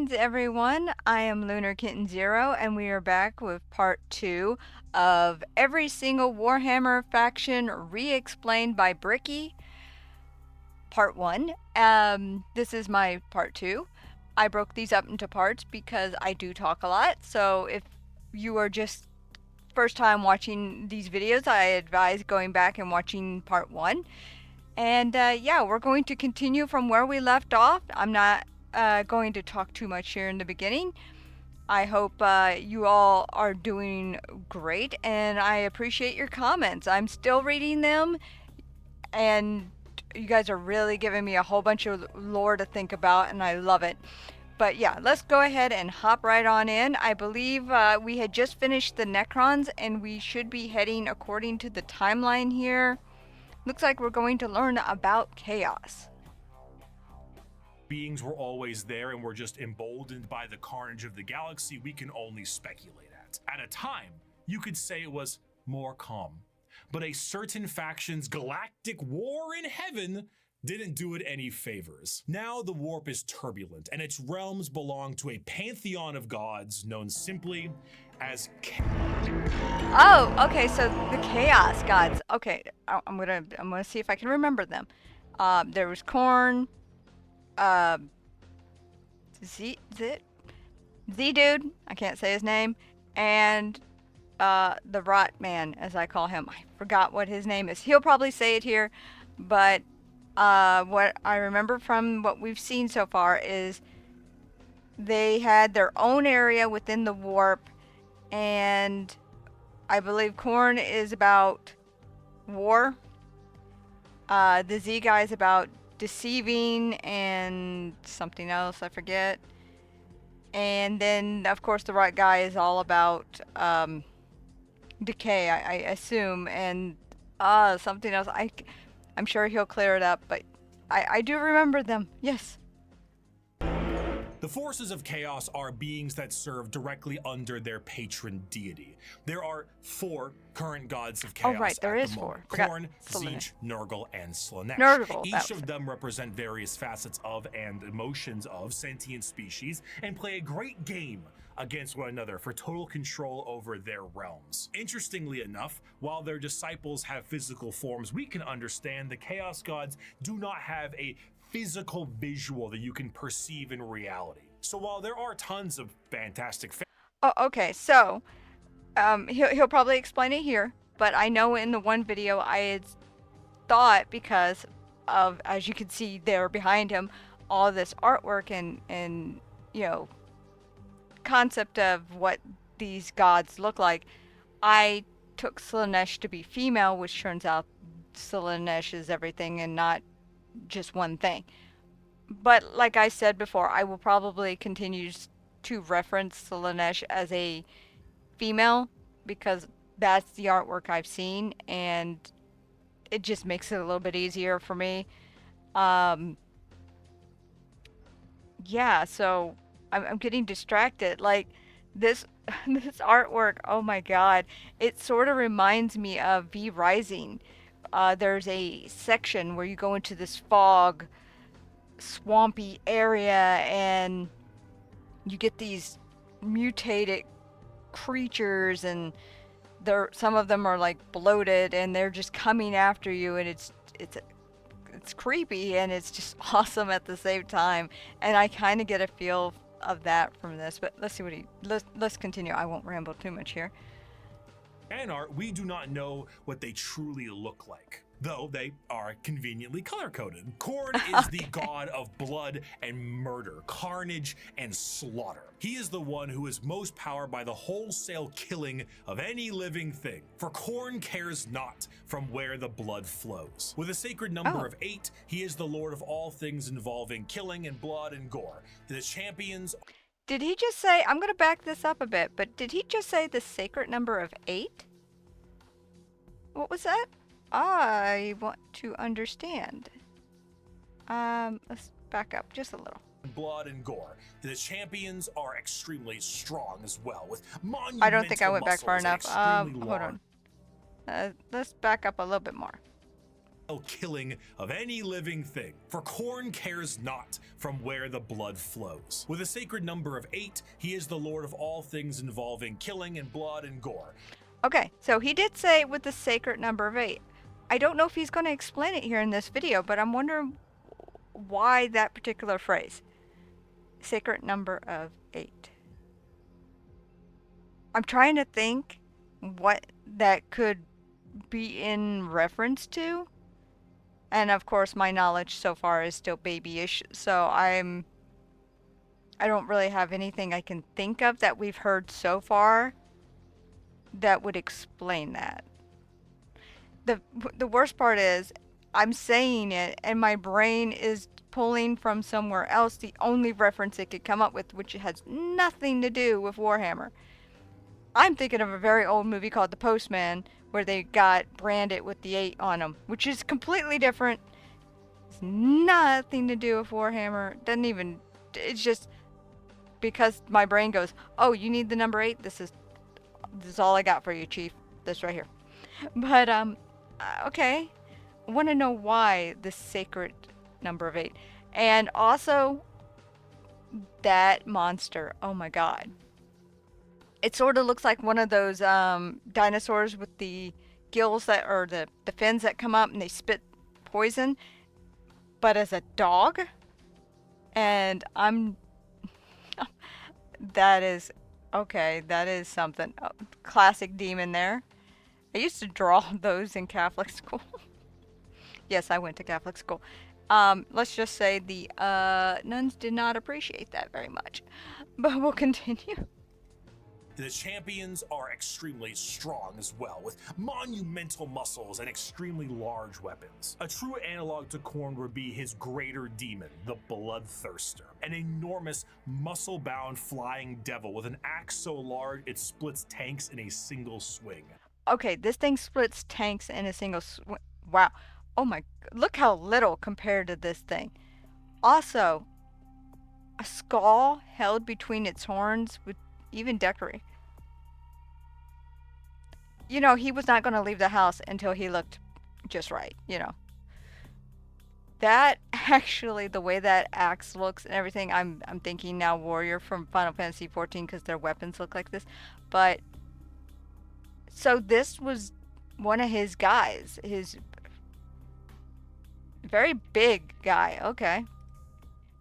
Greetings everyone, I am Lunar Kitten Zero and we are back with part 2 of every single Warhammer faction re-explained by Bricky. Part 1. This is my part 2. I broke these up into parts because I do talk a lot, so if you are just first time watching these videos, I advise going back and watching part 1. And yeah, we're going to continue from where we left off. I'm not going to talk too much here in the beginning. I hope you all are doing great, and I appreciate your comments. I'm still reading them, and you guys are really giving me a whole bunch of lore to think about, and I love it. But yeah, let's go ahead and hop right on in. I believe we had just finished the Necrons, and we should be heading according to the timeline here. Looks like we're going to learn about chaos. Beings were always there and were just emboldened by the carnage of the galaxy, we can only speculate at. At a time, you could say it was more calm. But a certain faction's galactic war in heaven didn't do it any favors. Now the warp is turbulent, and its realms belong to a pantheon of gods known simply as Oh, okay, so the chaos gods. Okay, I'm gonna see if I can remember them. There was Khorne, Z dude, I can't say his name, and the Rot Man, as I call him. I forgot what his name is. He'll probably say it here, but what I remember from what we've seen so far is they had their own area within the warp, and I believe Khorne is about war. The Z guy is about deceiving and something else, I forget. And then, of course, the right guy is all about decay, I assume, and something else. I'm sure he'll clear it up, but I do remember them, yes. The forces of chaos are beings that serve directly under their patron deity. There are 4 current gods of chaos. Oh, right, there is 4. Khorne, Tzeentch, Nurgle, and Tzeentch. Nurgle, Each of them represent various facets of and emotions of sentient species and play a great game against one another for total control over their realms. Interestingly enough, while their disciples have physical forms we can understand, the chaos gods do not have a physical visual that you can perceive in reality. So while there are tons of fantastic Oh, okay, so he'll probably explain it here, but I know in the one video I had thought, because of, as you can see there behind him, all this artwork and you know, concept of what these gods look like, I took Tzeentch to be female, which turns out Tzeentch is everything and not just one thing. But like I said before, I will probably continue to reference Tzeentch as a female because that's the artwork I've seen, and it just makes it a little bit easier for me. Yeah, so I'm getting distracted. Like this this artwork, oh my god, it sort of reminds me of V Rising. There's a section where you go into this fog, swampy area, and you get these mutated creatures, and some of them are like bloated, and they're just coming after you, and it's creepy, and it's just awesome at the same time. And I kind of get a feel of that from this. But let's see what let's continue. I won't ramble too much here. fan art, we do not know what they truly look like, though they are conveniently color-coded. Khorne is the god of blood and murder, carnage and slaughter. He is the one who is most powered by the wholesale killing of any living thing, for Khorne cares not from where the blood flows. With a sacred number of 8, he is the lord of all things involving killing and blood and gore. The champions... Did he just say, I'm going to back this up a bit, but did he just say the sacred number of 8? What was that? I want to understand. Let's back up just a little. Blood and gore. The champions are extremely strong as well, with monumental I don't think I went back far enough. muscles and Hold on. Let's back up a little bit more. killing of any living thing. For Khorne cares not from where the blood flows. With a sacred number of 8, he is the lord of all things involving killing and blood and gore. Okay, so he did say with the sacred number of 8. I don't know if he's going to explain it here in this video, but I'm wondering why that particular phrase. Sacred number of 8. I'm trying to think what that could be in reference to. And of course, my knowledge so far is still babyish, so I don't really have anything I can think of that we've heard so far that would explain that. The worst part is I'm saying it and my brain is pulling from somewhere else the only reference it could come up with, which has nothing to do with Warhammer. I'm thinking of a very old movie called The Postman, where they got branded with the 8 on them, which is completely different. It's nothing to do with Warhammer. Doesn't even, it's just because my brain goes, oh, you need the number 8? This is all I got for you, Chief. This right here. But, okay. I want to know why the sacred number of 8. And also, that monster. Oh my god. It sort of looks like one of those dinosaurs with the gills that, or the fins that come up and they spit poison, but as a dog. And that is, okay, that is something. Oh, classic demon there. I used to draw those in Catholic school. Yes, I went to Catholic school. Let's just say the nuns did not appreciate that very much. But we'll continue. The champions are extremely strong as well, with monumental muscles and extremely large weapons. A true analog to Khorne would be his greater demon, the Bloodthirster, an enormous muscle-bound flying devil with an axe so large it splits tanks in a single swing. Okay, this thing splits tanks in a single swing. Wow. Oh my, look how little compared to this thing. Also, a skull held between its horns with even decay. You know, he was not going to leave the house until he looked just right, you know. That, actually, the way that axe looks and everything, I'm thinking now Warrior from Final Fantasy 14 because their weapons look like this. But, so this was one of his guys, his very big guy, okay.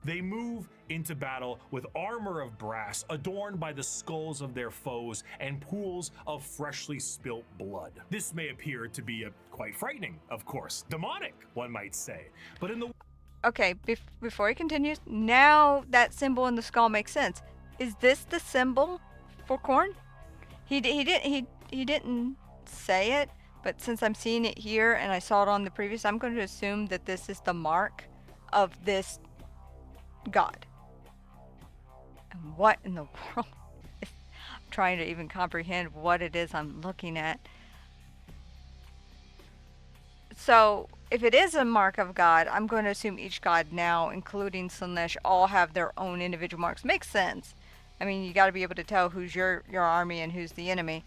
They move into battle with armor of brass adorned by the skulls of their foes and pools of freshly spilt blood. This may appear to be quite frightening, of course. Demonic, one might say. But in the... Okay, before he continues, now that symbol in the skull makes sense. Is this the symbol for Khorne? He didn't say it, but since I'm seeing it here and I saw it on the previous, I'm going to assume that this is the mark of this god. And what in the world? I'm trying to even comprehend what it is I'm looking at. So, if it is a mark of God, I'm going to assume each god now, including Tzeentch, all have their own individual marks. Makes sense. I mean, you got to be able to tell who's your army and who's the enemy.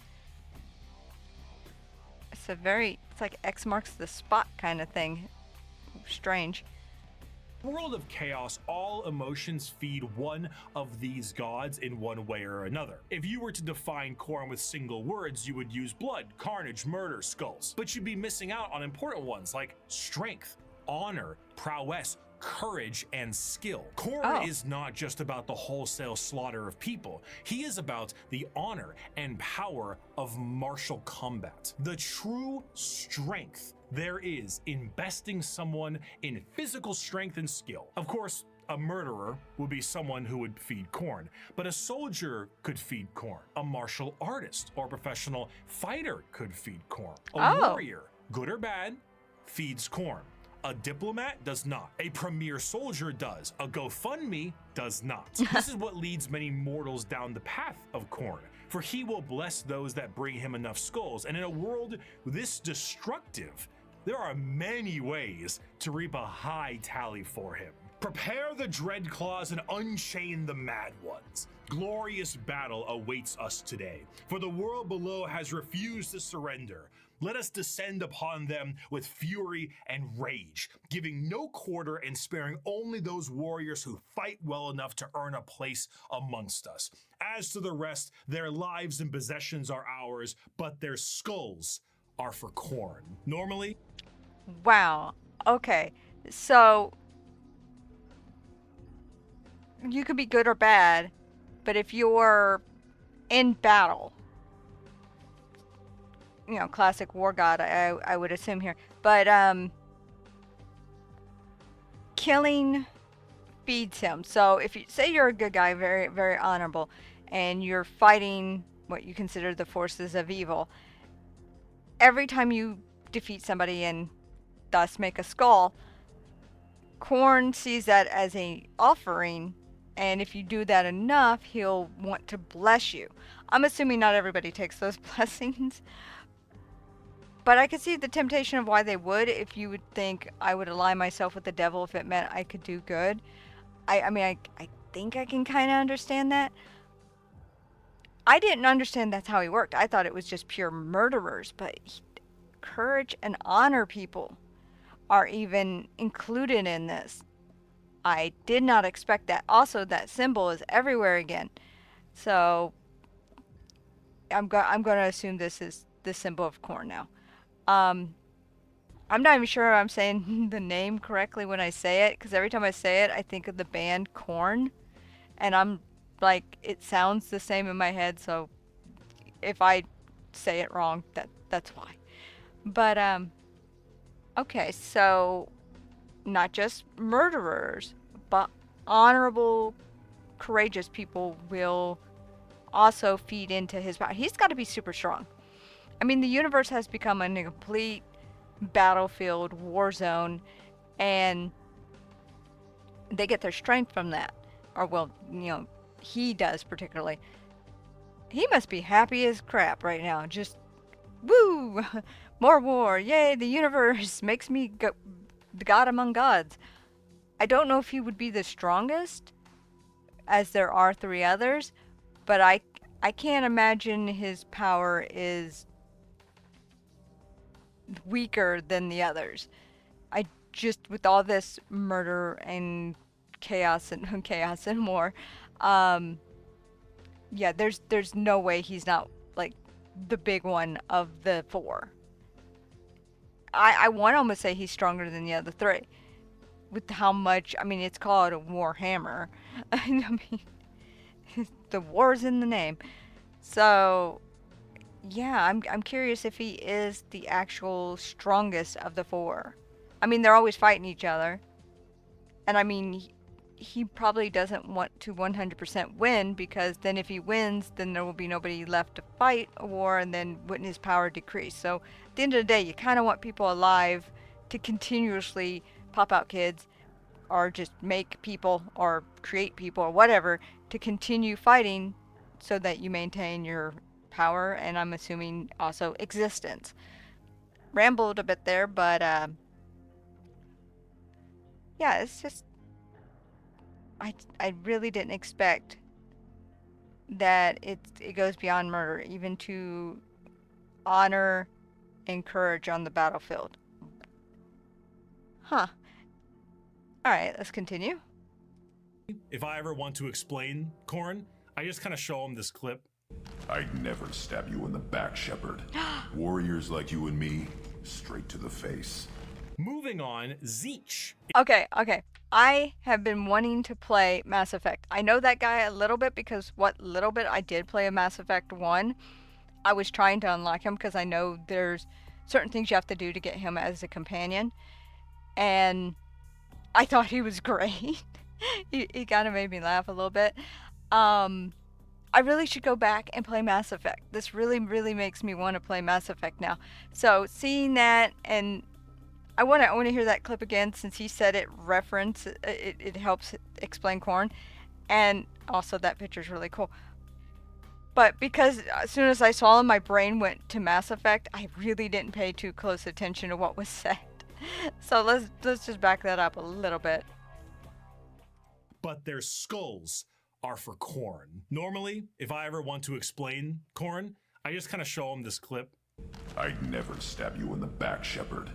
It's it's like X marks the spot kind of thing. Strange. World of chaos, all emotions feed one of these gods in one way or another. If you were to define Khorne with single words, you would use blood, carnage, murder, skulls. But you'd be missing out on important ones like strength, honor, prowess, courage, and skill. Khorne is not just about the wholesale slaughter of people. He is about the honor and power of martial combat. The true strength there is in besting someone in physical strength and skill. Of course, a murderer would be someone who would feed Khorne, but a soldier could feed Khorne. A martial artist or professional fighter could feed Khorne. A warrior, good or bad, feeds Khorne. A diplomat does not. A premier soldier does. A GoFundMe does not. This is what leads many mortals down the path of Khorne, for he will bless those that bring him enough skulls. And in a world this destructive, there are many ways to reap a high tally for him. Prepare the Dreadclaws and unchain the Mad Ones. Glorious battle awaits us today, for the world below has refused to surrender. Let us descend upon them with fury and rage, giving no quarter and sparing only those warriors who fight well enough to earn a place amongst us. As to the rest, their lives and possessions are ours, but their skulls are for Khorne. Normally? Wow. Okay. So you could be good or bad, but if you're in battle, you know, classic war god, I would assume here, but killing feeds him. So if you say you're a good guy, very, very honorable, and you're fighting what you consider the forces of evil, every time you defeat somebody and thus make a skull, Khorne sees that as a offering, and if you do that enough, he'll want to bless you. I'm assuming not everybody takes those blessings, but I could see the temptation of why they would. If you would think I would align myself with the devil if it meant I could do good. I mean, I think I can kind of understand that. I didn't understand that's how he worked. I thought it was just pure murderers, but courage and honor people are even included in this. I did not expect that. Also, that symbol is everywhere again. So I'm going to assume this is the symbol of Khorne now. I'm not even sure I'm saying the name correctly when I say it, because every time I say it, I think of the band Khorne, and I'm like, it sounds the same in my head. So if I say it wrong, that's why. But okay, so not just murderers, but honorable, courageous people will also feed into his power. He's got to be super strong. I mean, the universe has become a complete battlefield, war zone, and they get their strength from that. Or, well, you know, he does particularly. He must be happy as crap right now. Just, woo! More war. Yay, the universe makes me the god among gods. I don't know if he would be the strongest, as there are 3 others, but I can't imagine his power is weaker than the others. I just, with all this murder and chaos and more, yeah, there's no way he's not like the big one of the 4. I want to almost say he's stronger than the other 3. With how much, I mean, it's called a Warhammer. I mean, the war's in the name. So, yeah, I'm curious if he is the actual strongest of the 4. I mean, they're always fighting each other. And I mean, he probably doesn't want to 100% win, because then if he wins, then there will be nobody left to fight a war, and then wouldn't his power decrease? So at the end of the day, you kind of want people alive to continuously pop out kids, or just make people, or create people, or whatever, to continue fighting so that you maintain your power, and I'm assuming also existence. Rambled a bit there, but yeah, it's just, I really didn't expect that it goes beyond murder, even to honor and courage on the battlefield. Huh. Alright, let's continue. If I ever want to explain Khorne, I just kind of show him this clip. I'd never stab you in the back, Shepard. Warriors like you and me, straight to the face. Moving on, Tzeentch. Okay. I have been wanting to play Mass Effect. I know that guy a little bit, because what little bit I did play a Mass Effect 1, I was trying to unlock him, because I know there's certain things you have to do to get him as a companion. And I thought he was great. he kind of made me laugh a little bit. I really should go back and play Mass Effect. This really, really makes me want to play Mass Effect now. So seeing that, and I want to hear that clip again, since he said it it helps explain Khorne, and also that picture's really cool. But because as soon as I saw him, my brain went to Mass Effect, I really didn't pay too close attention to what was said. So let's just back that up a little bit. but their skulls are for Khorne. Normally, if I ever want to explain Khorne, I just kind of show them this clip. I'd never stab you in the back, Shepard.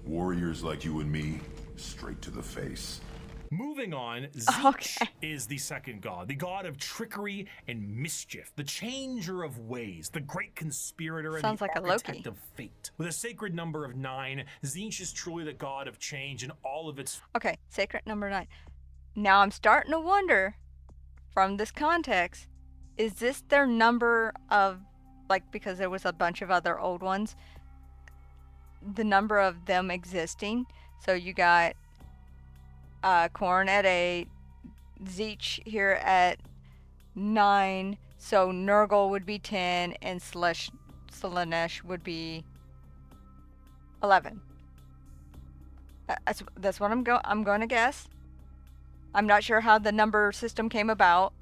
Warriors like you and me, straight to the face. Moving on, Tzeentch is the second god, the god of trickery and mischief, the changer of ways, the great conspirator and the architect of fate. With a sacred number of 9, Tzeentch is truly the god of change in all of its... Okay, sacred number 9. Now I'm starting to wonder, from this context, is this their number of, like, because there was a bunch of other old ones, the number of them existing? So you got Khorne at 8, Tzeentch here at 9, so Nurgle would be 10, and Slaanesh would be 11. That's what I'm going to guess. I'm not sure how the number system came about,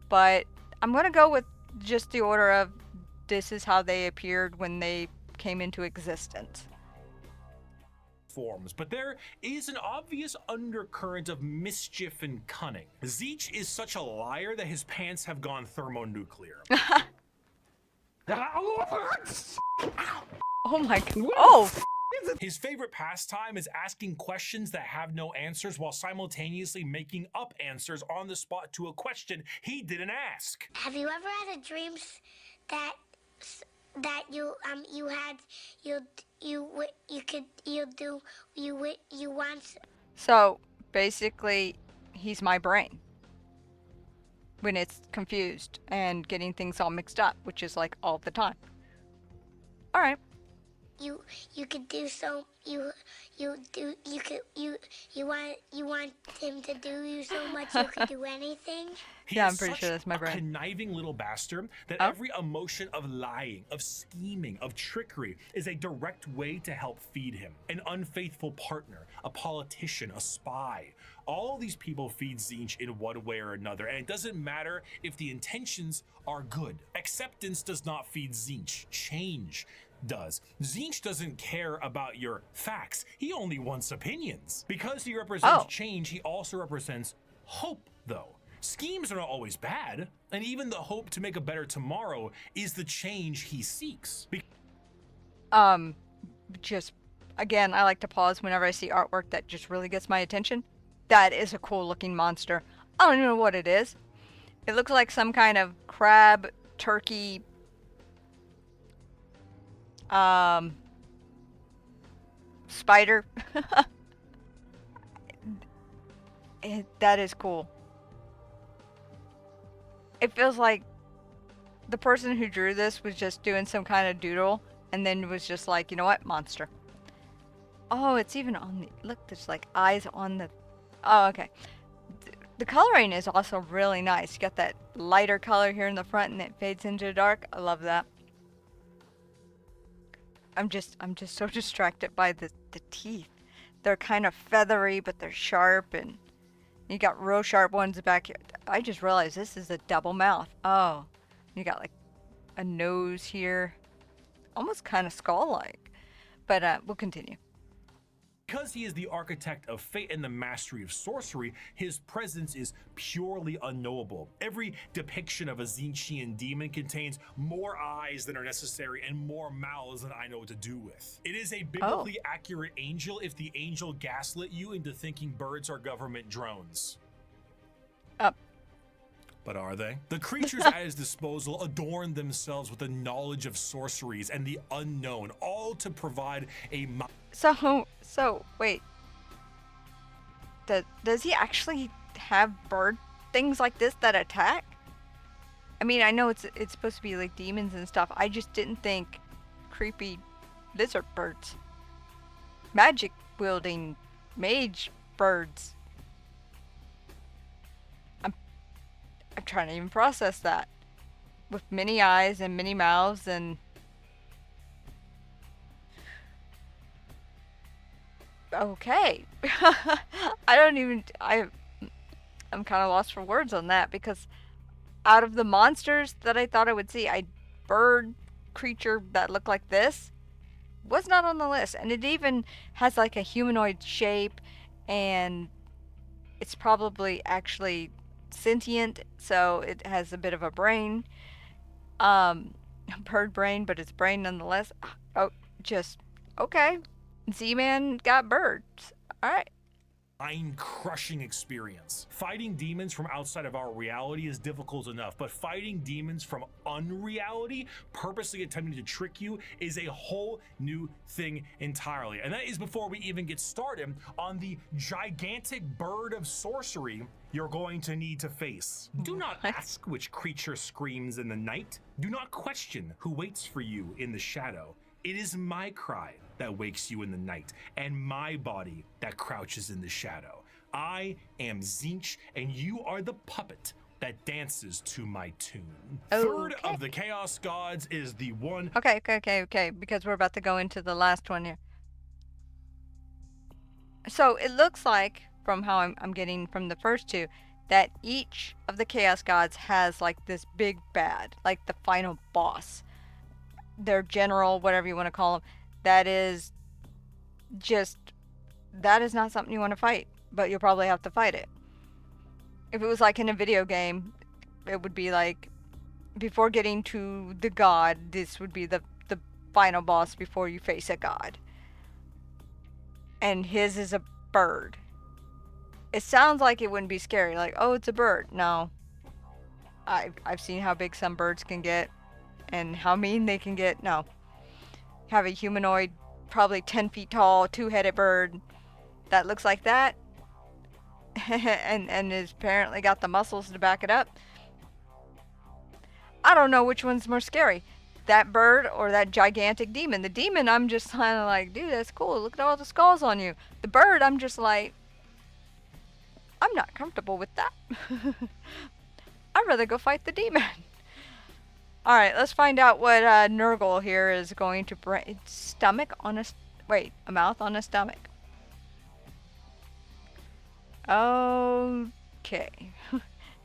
but I'm going to go with just the order of this is how they appeared when they came into existence. Forms, but there is an obvious undercurrent of mischief and cunning. Tzeentch is such a liar that his pants have gone thermonuclear. Oh my god. Oh! His favorite pastime is asking questions that have no answers while simultaneously making up answers on the spot to a question he didn't ask. Have you ever had a dream that you want? So basically, he's my brain when it's confused and getting things all mixed up, which is like all the time. All right. You could do so. You want him to do you so much you could do anything. Yeah, I'm pretty sure that's my a brain. Conniving little bastard that every emotion of lying, of scheming, of trickery is a direct way to help feed him. An unfaithful partner, a politician, a spy. All these people feed Tzeentch in one way or another, and it doesn't matter if the intentions are good. Acceptance does not feed Tzeentch. Change does. Tzeentch doesn't care about your facts. He only wants opinions. Because he represents change, he also represents hope, though. Schemes are not always bad, and even the hope to make a better tomorrow is the change he seeks. Just, again, I like to pause whenever I see artwork that just really gets my attention. That is a cool looking monster. I don't even know what it is. It looks like some kind of crab, turkey, spider. That is cool. It feels like the person who drew this was just doing some kind of doodle and then was just like, you know what, monster. Oh, it's even on the, look, there's like eyes on the, oh, okay. The coloring is also really nice. You got that lighter color here in the front and it fades into the dark. I love that. I'm just so distracted by the teeth. They're kind of feathery, but they're sharp, and you got real sharp ones back here. I just realized this is a double mouth. Oh, you got like a nose here, almost kind of skull-like. But we'll continue. Because he is the architect of fate and the mastery of sorcery, his presence is purely unknowable. Every depiction of a Tzeentchian demon contains more eyes than are necessary and more mouths than I know what to do with. It is a biblically accurate angel if the angel gaslit you into thinking birds are government drones. But are they? The creatures at his disposal adorn themselves with the knowledge of sorceries and the unknown, all to provide a... So wait. Does he actually have bird things like this that attack? I mean, I know it's supposed to be like demons and stuff. I just didn't think creepy lizard birds. Magic wielding mage birds. I'm trying to even process that. With many eyes and many mouths and... Okay. I'm kind of lost for words on that, because out of the monsters that I thought I would see, a bird creature that looked like this was not on the list. And it even has like a humanoid shape and It's probably actually sentient, so it has a bit of a brain. Bird brain, but it's brain nonetheless. Oh, just okay. Z-Man got birds. All right. Mind-crushing experience. Fighting demons from outside of our reality is difficult enough, but fighting demons from unreality, purposely attempting to trick you, is a whole new thing entirely. And that is before we even get started on the gigantic bird of sorcery you're going to need to face. Do not ask which creature screams in the night. Do not question who waits for you in the shadow. It is my cry that wakes you in the night, and my body that crouches in the shadow. I am Tzeentch, and you are the puppet that dances to my tune. Third of the Chaos Gods is the one... Okay, because we're about to go into the last one here. So it looks like, from how I'm getting from the first two, that each of the Chaos Gods has like this big bad, like the final boss. Their general, whatever you want to call them, that is not something you want to fight, but you'll probably have to fight it. If it was like in a video game, it would be like, before getting to the god, this would be the final boss before you face a god. And his is a bird. It sounds like it wouldn't be scary, like, oh, it's a bird. No. I've seen how big some birds can get and how mean they can get. No. Have a humanoid, probably 10 feet tall, two-headed bird that looks like that and is apparently got the muscles to back it up. I don't know which one's more scary, that bird or that gigantic demon. The demon, I'm just kind of like, dude, that's cool. Look at all the skulls on you. The bird, I'm just like, I'm not comfortable with that. I'd rather go fight the demon. Alright, let's find out what Nurgle here is going to bring. Stomach on a... Wait, a mouth on a stomach. Okay.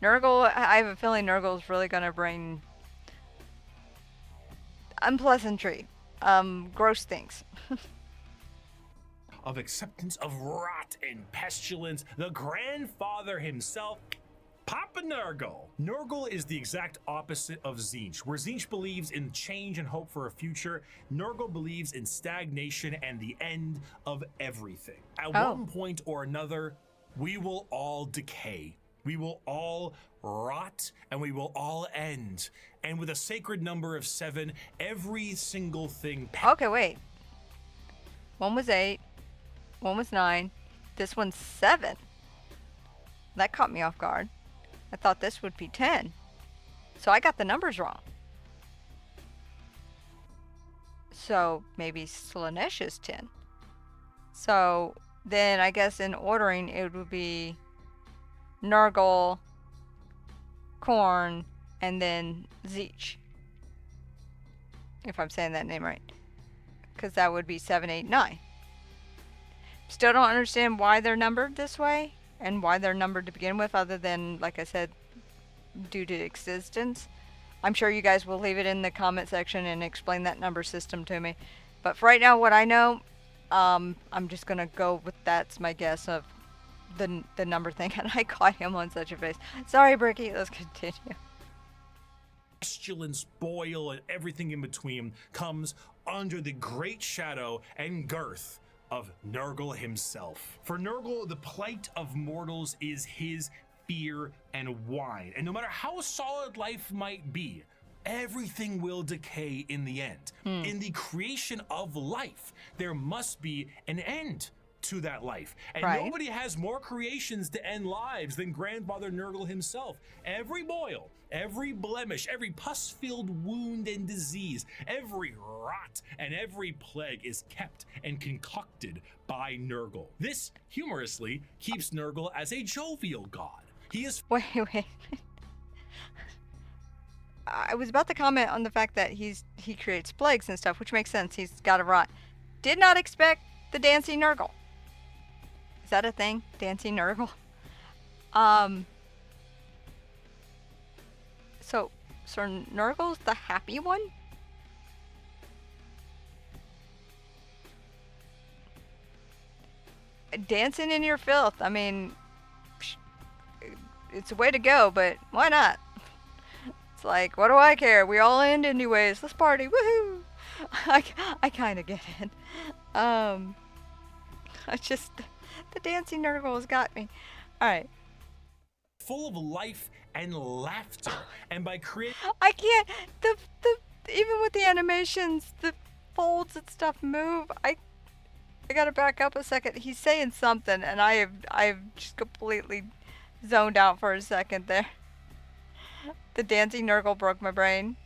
Nurgle, I have a feeling Nurgle is really going to bring unpleasantry. Gross things. Of acceptance of rot and pestilence, the grandfather himself, Papa Nurgle. Nurgle is the exact opposite of Tzeentch. Where Tzeentch believes in change and hope for a future, Nurgle believes in stagnation and the end of everything. At one point or another, we will all decay. We will all rot, and we will all end. And with a sacred number of 7, every single thing... Okay, wait. One was 8. One was 9. This one's 7. That caught me off guard. I thought this would be 10. So I got the numbers wrong. So maybe Slaanesh is 10. So then I guess in ordering it would be Nurgle, Khorne, and then Tzeentch. If I'm saying that name right. Because that would be 7, 8, 9. Still don't understand why they're numbered this way. And why they're numbered to begin with, other than, like I said, due to existence. I'm sure you guys will leave it in the comment section and explain that number system to me. But for right now, what I know, I'm just going to go with that's my guess of the number thing. And I caught him on such a face. Sorry, Bricky. Let's continue. Pestilence, boil, and everything in between comes under the great shadow and girth of Nurgle himself. For Nurgle, the plight of mortals is his fear and wine. And no matter how solid life might be, everything will decay in the end. In the creation of life, there must be an end to that life. And nobody has more creations to end lives than Grandfather Nurgle himself. Every boil, every blemish, every pus-filled wound and disease, every rot and every plague is kept and concocted by Nurgle. This, humorously, keeps Nurgle as a jovial god. He is... Wait. I was about to comment on the fact that he creates plagues and stuff, which makes sense. He's got a rot. Did not expect the dancing Nurgle. Is that a thing? Dancing Nurgle? So Nurgle's the happy one? Dancing in your filth. I mean, it's a way to go, but why not? It's like, what do I care? We all end anyways. Let's party. Woohoo! I kind of get it. I just, the dancing Nurgles got me. Alright. Full of life and laughter. And by creating... I can't, even with the animations, the folds and stuff move. I gotta back up a second. He's saying something, and I've just completely zoned out for a second there. The dancing Nurgle broke my brain.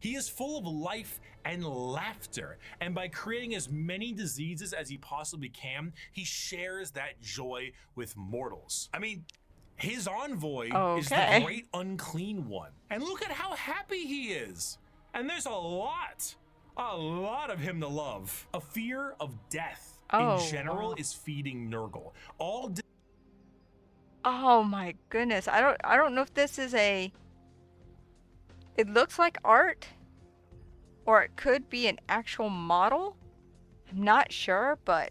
He is full of life and laughter, and by creating as many diseases as he possibly can, he shares that joy with mortals. I mean, his envoy is the great unclean one. And look at how happy he is. And there's a lot of him to love. A fear of death in general is feeding Nurgle. Oh my goodness. I don't know if this is a... It looks like art, or it could be an actual model. I'm not sure, but...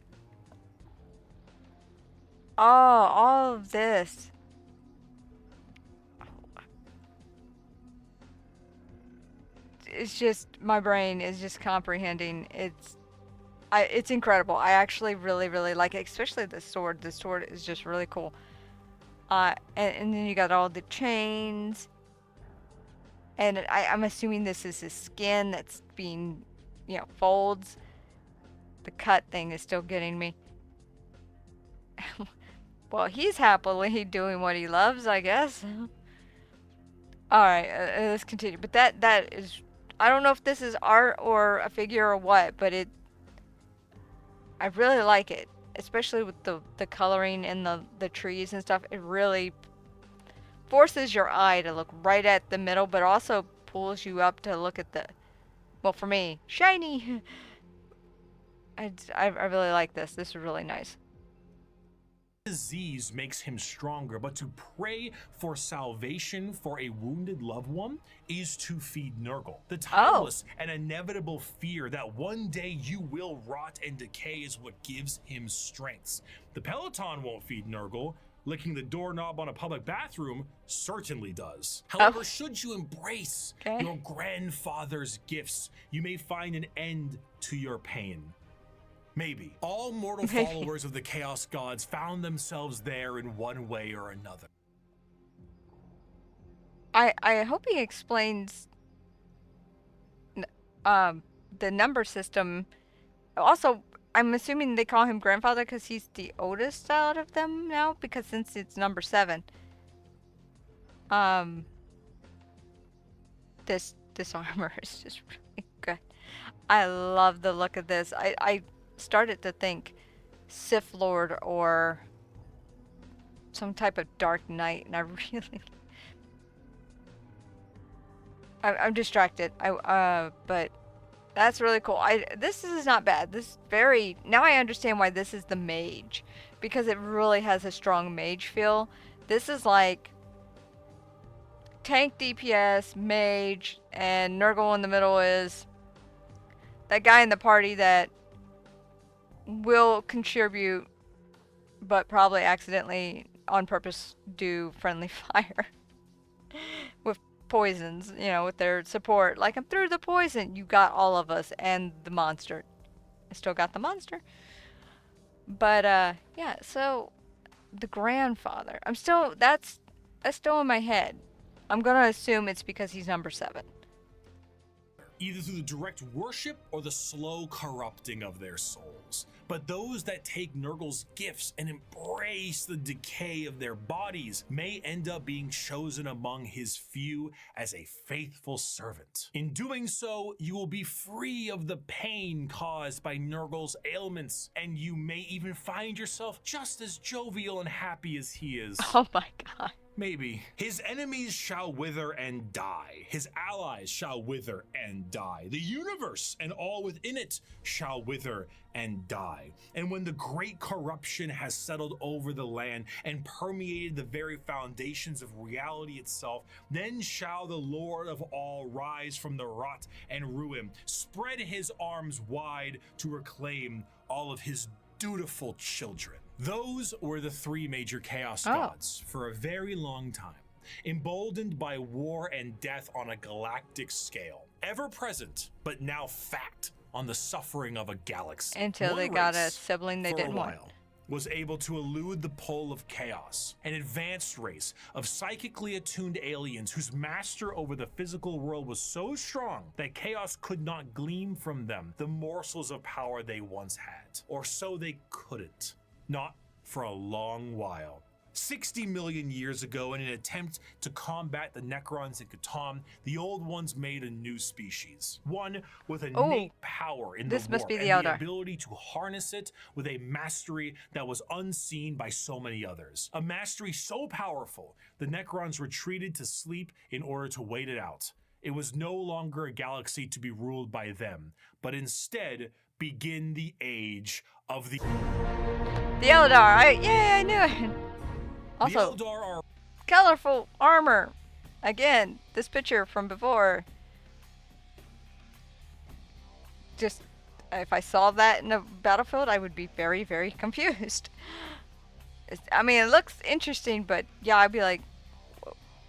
Oh, all of this. It's just, my brain is just comprehending. It's incredible. I actually really, really like it, especially the sword. The sword is just really cool. And then you got all the chains. And I'm assuming this is his skin that's being, folds. The cut thing is still getting me. Well, he's happily doing what he loves, I guess. Alright, let's continue. But that is... I don't know if this is art or a figure or what, but I really like it. Especially with the coloring and the trees and stuff. It really forces your eye to look right at the middle, but also pulls you up to look at the... Well, for me, shiny! I really like this. This is really nice. Disease makes him stronger, but to pray for salvation for a wounded loved one is to feed Nurgle. The timeless and inevitable fear that one day you will rot and decay is what gives him strengths. The Peloton won't feed Nurgle. Licking the doorknob on a public bathroom certainly does. However, should you embrace your grandfather's gifts, you may find an end to your pain. Maybe. All mortal followers of the Chaos Gods found themselves there in one way or another. I hope he explains the number system. Also, I'm assuming they call him grandfather because he's the oldest out of them now, because since it's number 7. This armor is just really good. I love the look of this. I started to think Sith Lord or some type of Dark Knight, and I really... I'm distracted. But that's really cool. This is not bad. This very... Now I understand why this is the mage, because it really has a strong mage feel. This is like tank DPS, mage, and Nurgle in the middle is that guy in the party that will contribute, but probably accidentally on purpose do friendly fire with poisons, with their support. Like, I'm through the poison. You got all of us and the monster. I still got the monster. But, yeah, so the grandfather. That's still in my head. I'm gonna assume it's because he's number 7. Either through the direct worship or the slow corrupting of their souls. But those that take Nurgle's gifts and embrace the decay of their bodies may end up being chosen among his few as a faithful servant. In doing so, you will be free of the pain caused by Nurgle's ailments, and you may even find yourself just as jovial and happy as he is. Oh my god. Maybe. His enemies shall wither and die. His allies shall wither and die. The universe and all within it shall wither and die. And when the great corruption has settled over the land and permeated the very foundations of reality itself, then shall the Lord of all rise from the rot and ruin, spread his arms wide to reclaim all of his dutiful children. Those were the three major chaos Oh. gods for a very long time, emboldened by war and death on a galactic scale, ever present, but now fat on the suffering of a galaxy. Until One they got a race, sibling they for didn't a want. while, was able to elude the pull of chaos, an advanced race of psychically attuned aliens whose master over the physical world was so strong that chaos could not glean from them the morsels of power they once had, or so they couldn't. Not for a long while. 60 million years ago, in an attempt to combat the Necrons in Catan, the Old Ones made a new species. One with innate power in this the must warp be the and the Eldar. ability to harness it with a mastery that was unseen by so many others. A mastery so powerful, the Necrons retreated to sleep in order to wait it out. It was no longer a galaxy to be ruled by them, but instead begin the age of the The Eldar. I knew it. Also, The Eldar are colorful armor. Again, this picture from before. Just, if I saw that in a battlefield, I would be very, very confused. I mean, it looks interesting, but yeah, I'd be like,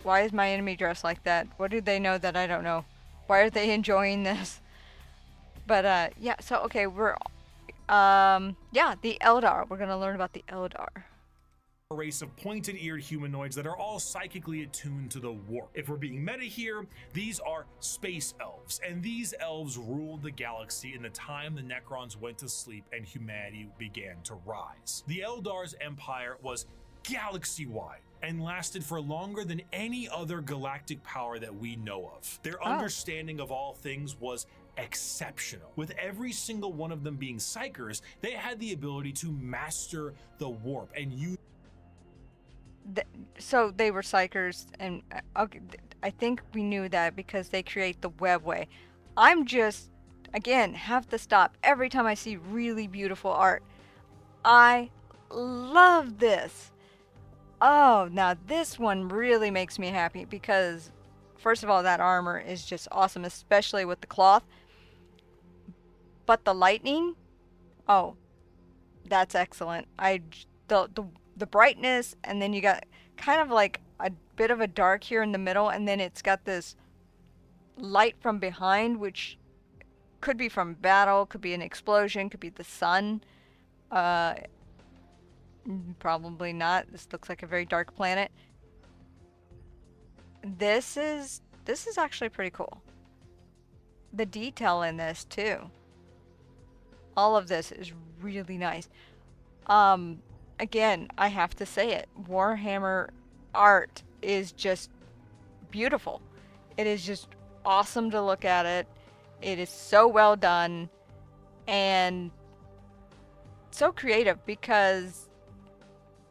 why is my enemy dressed like that? What do they know that I don't know? Why are they enjoying this? But yeah, so okay, yeah, the Eldar. We're gonna learn about the Eldar. a race of pointed-eared humanoids that are all psychically attuned to the warp. If we're being meta here, these are space elves, and these elves ruled the galaxy in the time the Necrons went to sleep and humanity began to rise. The Eldar's empire was galaxy-wide and lasted for longer than any other galactic power that we know of. Their understanding of all things was exceptional. With every single one of them being psychers, they had the ability to master the warp and use. So they were psychers, and okay, I think we knew that because they create the webway. I'm just, again, have to stop every time I see really beautiful art. I love this. Oh, now this one really makes me happy because, first of all, that armor is just awesome, especially with the cloth. But the lightning, oh, that's excellent. The brightness, and then you got kind of like a bit of a dark here in the middle, and then it's got this light from behind, which could be from battle, could be an explosion, could be the sun. Probably not. This looks like a very dark planet. This is actually pretty cool. The detail in this too. All of this is really nice. Again, I have to say it. Warhammer art is just beautiful. It is just awesome to look at it. It is so well done and so creative because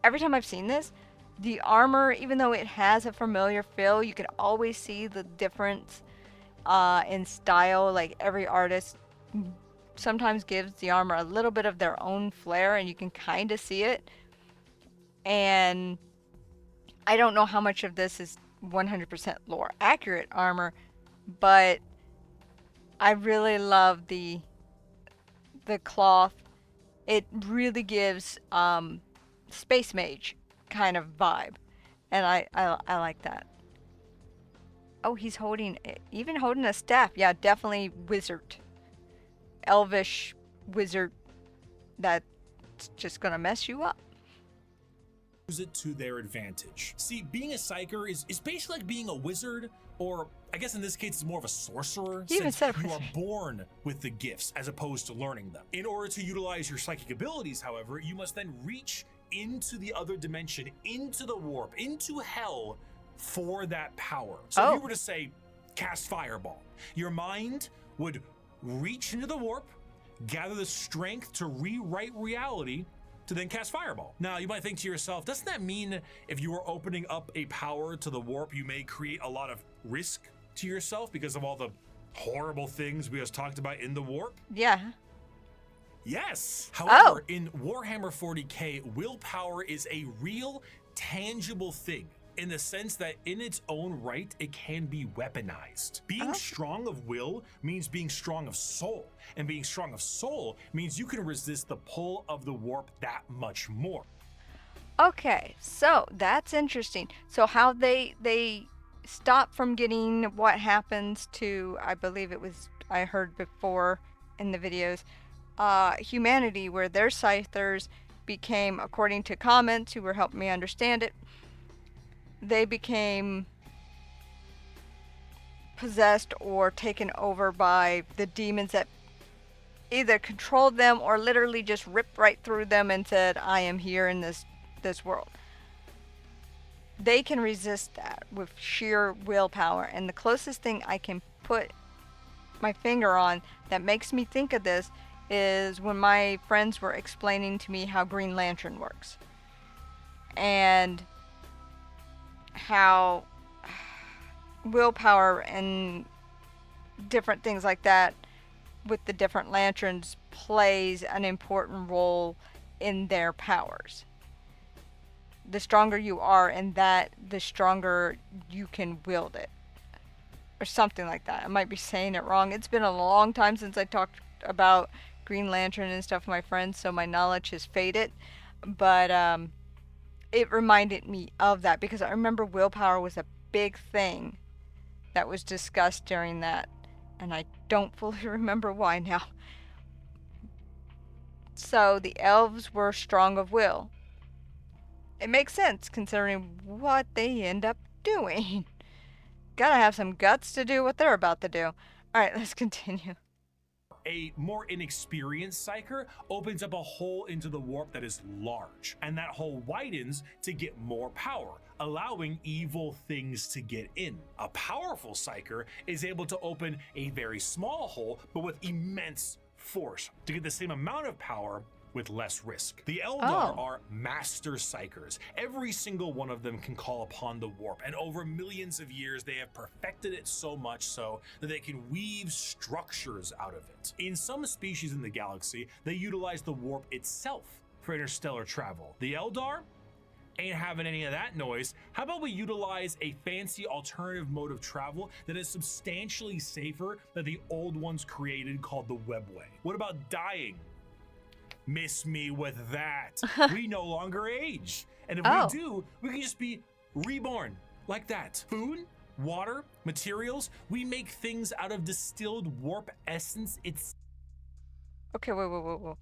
every time I've seen this, the armor, even though it has a familiar feel, you can always see the difference in style. Like every artist sometimes gives the armor a little bit of their own flair, and you can kind of see it. And I don't know how much of this is 100% lore accurate armor, but I really love the cloth. It really gives Space Mage kind of vibe, and I like that. Oh, he's even holding a staff. Yeah, definitely wizard. Elvish wizard that's just gonna mess you up. Use it to their advantage. See, being a psyker is basically like being a wizard, or I guess in this case it's more of a sorcerer, He even since said you are born with the gifts as opposed to learning them. In order to utilize your psychic abilities, however, you must then reach into the other dimension, into the warp, into hell for that power. So if you were to say, cast Fireball, your mind would reach into the warp, gather the strength to rewrite reality, to then cast Fireball. Now, you might think to yourself, doesn't that mean if you are opening up a power to the warp, you may create a lot of risk to yourself because of all the horrible things we just talked about in the warp? Yeah. Yes. However, in Warhammer 40k, willpower is a real, tangible thing, in the sense that in its own right, it can be weaponized. Being strong of will means being strong of soul, and being strong of soul means you can resist the pull of the warp that much more. Okay, so that's interesting. So how they stop from getting what happens to, I believe it was, I heard before in the videos, humanity, where their scythers became, according to comments who were helping me understand it, they became possessed or taken over by the demons that either controlled them or literally just ripped right through them and said, I am here in this world. They can resist that with sheer willpower. And the closest thing I can put my finger on that makes me think of this is when my friends were explaining to me how Green Lantern works. And how willpower and different things like that with the different lanterns plays an important role in their powers. The stronger you are in that, the stronger you can wield it. Or something like that. I might be saying it wrong. It's been a long time since I talked about Green Lantern and stuff with my friends, so my knowledge has faded. But it reminded me of that because I remember willpower was a big thing that was discussed during that. And I don't fully remember why now. So the elves were strong of will. It makes sense considering what they end up doing. Gotta have some guts to do what they're about to do. Alright, let's continue. A more inexperienced psyker opens up a hole into the warp that is large, and that hole widens to get more power, allowing evil things to get in. A powerful psyker is able to open a very small hole, but with immense force, to get the same amount of power with less risk. The Eldar are master psychers. Every single one of them can call upon the warp, and over millions of years they have perfected it so much so that they can weave structures out of it. In some species in the galaxy, they utilize the warp itself for interstellar travel. The Eldar ain't having any of that noise. How about we utilize a fancy alternative mode of travel that is substantially safer than the old ones created, called the Webway? What about dying? Miss me with that. We no longer age. And if we do, we can just be reborn like that. Food, water, materials, we make things out of distilled warp essence. It's Okay, whoa.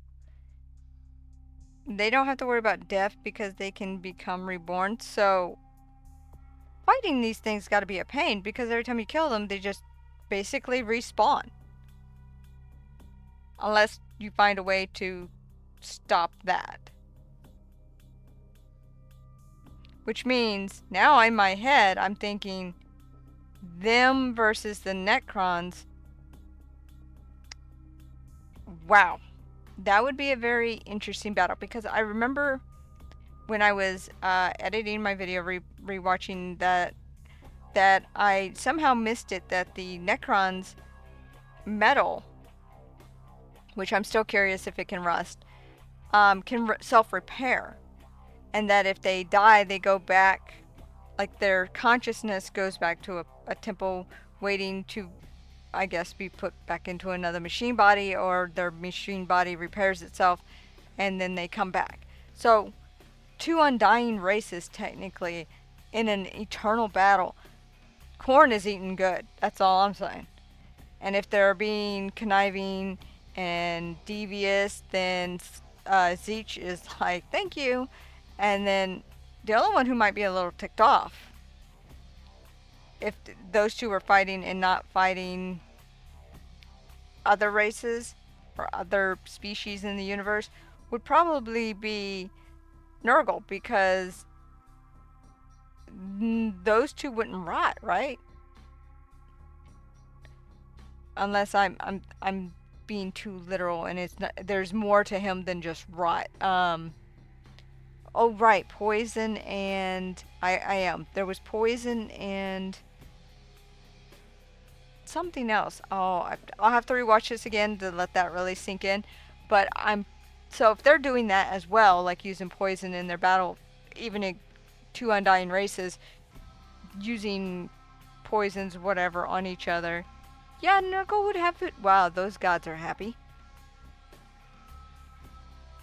They don't have to worry about death because they can become reborn. So fighting these things got to be a pain because every time you kill them, they just basically respawn. Unless you find a way to stop that. Which means now in my head I'm thinking them versus the Necrons. Wow, that would be a very interesting battle because I remember when I was editing my video, rewatching that I somehow missed it that the Necrons metal, which I'm still curious if it can rust, can self-repair, and that if they die, they go back, like their consciousness goes back to a temple waiting to, I guess, be put back into another machine body, or their machine body repairs itself, and then they come back. So, two undying races, technically, in an eternal battle. Khorne is eating good, that's all I'm saying. And if they're being conniving and devious, then Tzeentch is like, thank you. And then the only one who might be a little ticked off, if those two were fighting and not fighting other races or other species in the universe, would probably be Nurgle, because those two wouldn't rot, right? Unless I'm being too literal, and it's not, there's more to him than just rot. Oh right, poison, and I am. There was poison and something else. Oh, I'll have to rewatch this again to let that really sink in. But so if they're doing that as well, like using poison in their battle, even in two undying races, using poisons, whatever, on each other. Yeah, Nurgle would have it. Wow, those gods are happy.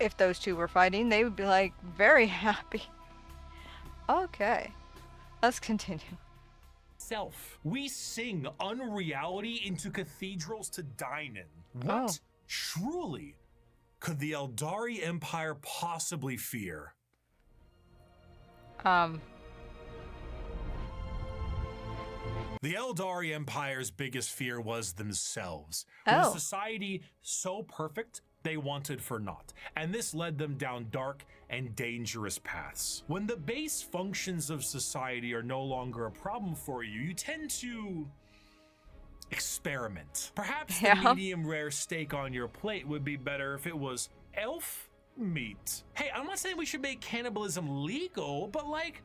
If those two were fighting, they would be like very happy. Okay. Let's continue. Self. We sing unreality into cathedrals to dine in. What Oh. truly could the Eldari Empire possibly fear? The Eldari Empire's biggest fear was themselves. Was Oh. society so perfect they wanted for naught, and this led them down dark and dangerous paths. When the base functions of society are no longer a problem for you, you tend to experiment. Perhaps the Yeah. medium rare steak on your plate would be better if it was elf meat. Hey, I'm not saying we should make cannibalism legal, but like,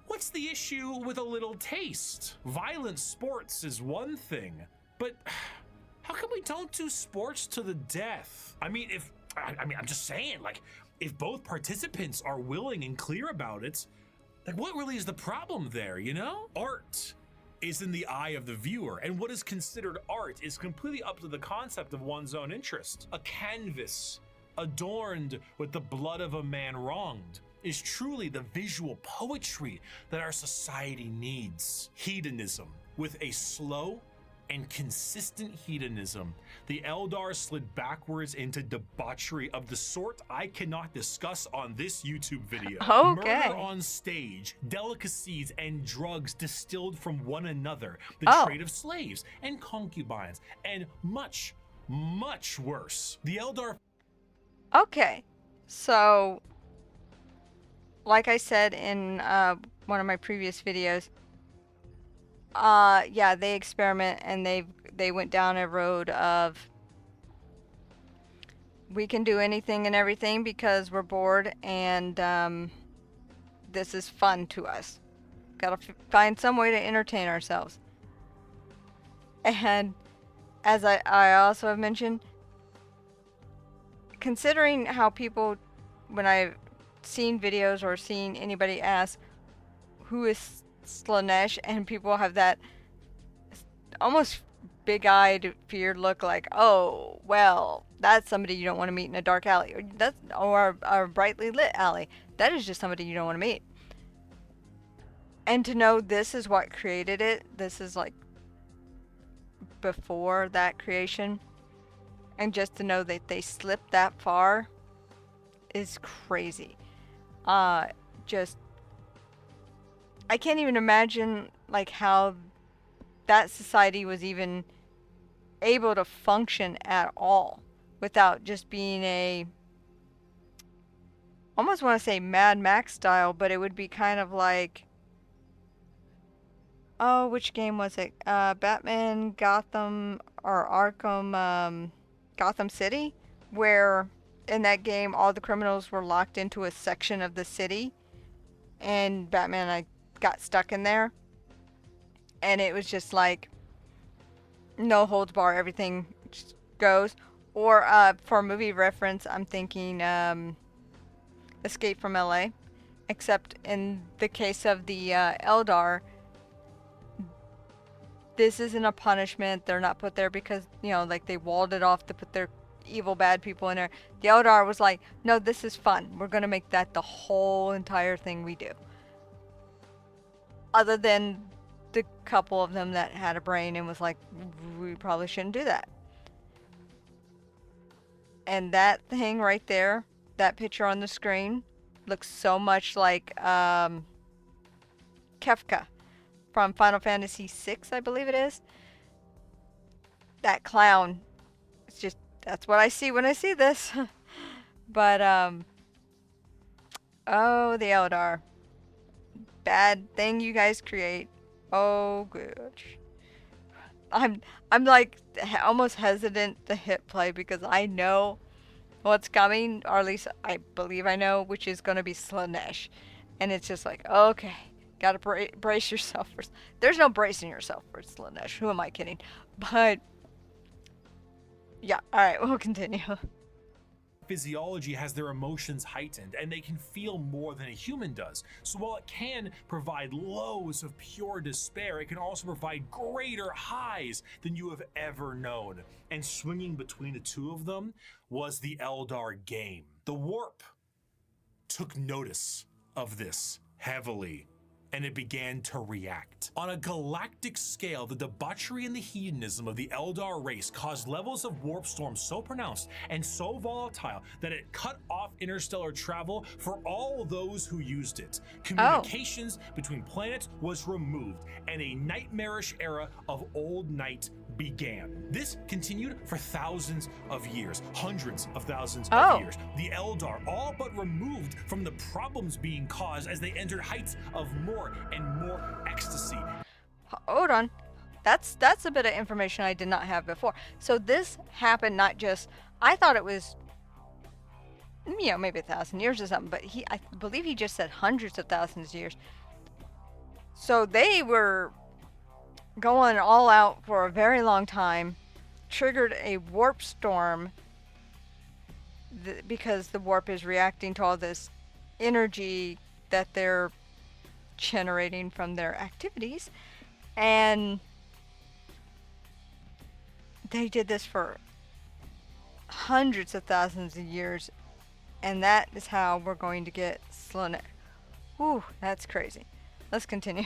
what's the issue with a little taste? Violent sports is one thing, but how come we don't do sports to the death? I mean, I'm just saying, like, if both participants are willing and clear about it, like, what really is the problem there, you know? Art is in the eye of the viewer, and what is considered art is completely up to the concept of one's own interest. A canvas adorned with the blood of a man wronged is truly the visual poetry that our society needs. Hedonism. With a slow and consistent hedonism, the Eldar slid backwards into debauchery of the sort I cannot discuss on this YouTube video. Okay. Murder on stage, delicacies and drugs distilled from one another, the Oh. trade of slaves and concubines, and much, much worse. The Eldar Okay. So, like I said in one of my previous videos, yeah, they experiment and they went down a road of we can do anything and everything because we're bored and this is fun to us. Gotta find some way to entertain ourselves. And as I also have mentioned, considering how people, when I've seen videos or seen anybody ask who is Slaanesh, and people have that almost big-eyed, feared look like, oh, well, that's somebody you don't want to meet in a dark alley, or a brightly lit alley. That is just somebody you don't want to meet. And to know this is what created it, this is like before that creation, and just to know that they slipped that far is crazy. Just, I can't even imagine like how that society was even able to function at all without just being a, almost want to say Mad Max style, but it would be kind of like, oh, which game was it? Batman Gotham or Arkham Gotham City, where in that game all the criminals were locked into a section of the city, and Batman and I got stuck in there, and it was just like no holds bar, everything just goes. Or for movie reference, I'm thinking Escape from LA, except in the case of the Eldar, this isn't a punishment. They're not put there because, you know, like they walled it off to put their evil bad people in there. The Eldar was like, no, this is fun. We're going to make that the whole entire thing we do. Other than the couple of them that had a brain and was like, we probably shouldn't do that. And that thing right there, that picture on the screen, looks so much like Kefka from Final Fantasy VI, I believe it is. That clown. It's just, that's what I see when I see this. But, oh, the Eldar. Bad thing you guys create. Oh, gosh. I'm like almost hesitant to hit play because I know what's coming, or at least I believe I know, which is going to be Slaanesh. And it's just like, okay, gotta brace yourself for. There's no bracing yourself for Slaanesh. Who am I kidding? But yeah, all right, we'll continue. physiology has their emotions heightened, and they can feel more than a human does. So while it can provide lows of pure despair, it can also provide greater highs than you have ever known. And swinging between the two of them was the Eldar game. The Warp took notice of this heavily, and it began to react. On a galactic scale, the debauchery and the hedonism of the Eldar race caused levels of warp storm so pronounced and so volatile that it cut off interstellar travel for all those who used it. Communications between planets was removed, and a nightmarish era of old night began. This continued for thousands of years, hundreds of thousands of years. The Eldar all but removed from the problems being caused as they entered heights of more and more ecstasy. Hold on. That's a bit of information I did not have before. So this happened not just, I thought it was, you know, maybe 1,000 years or something, but I believe he just said hundreds of thousands of years. So they were going all out for a very long time, triggered a warp storm because the warp is reacting to all this energy that they're generating from their activities, and they did this for hundreds of thousands of years, and that is how we're going to get Slaanesh. Ooh, that's crazy. Let's continue.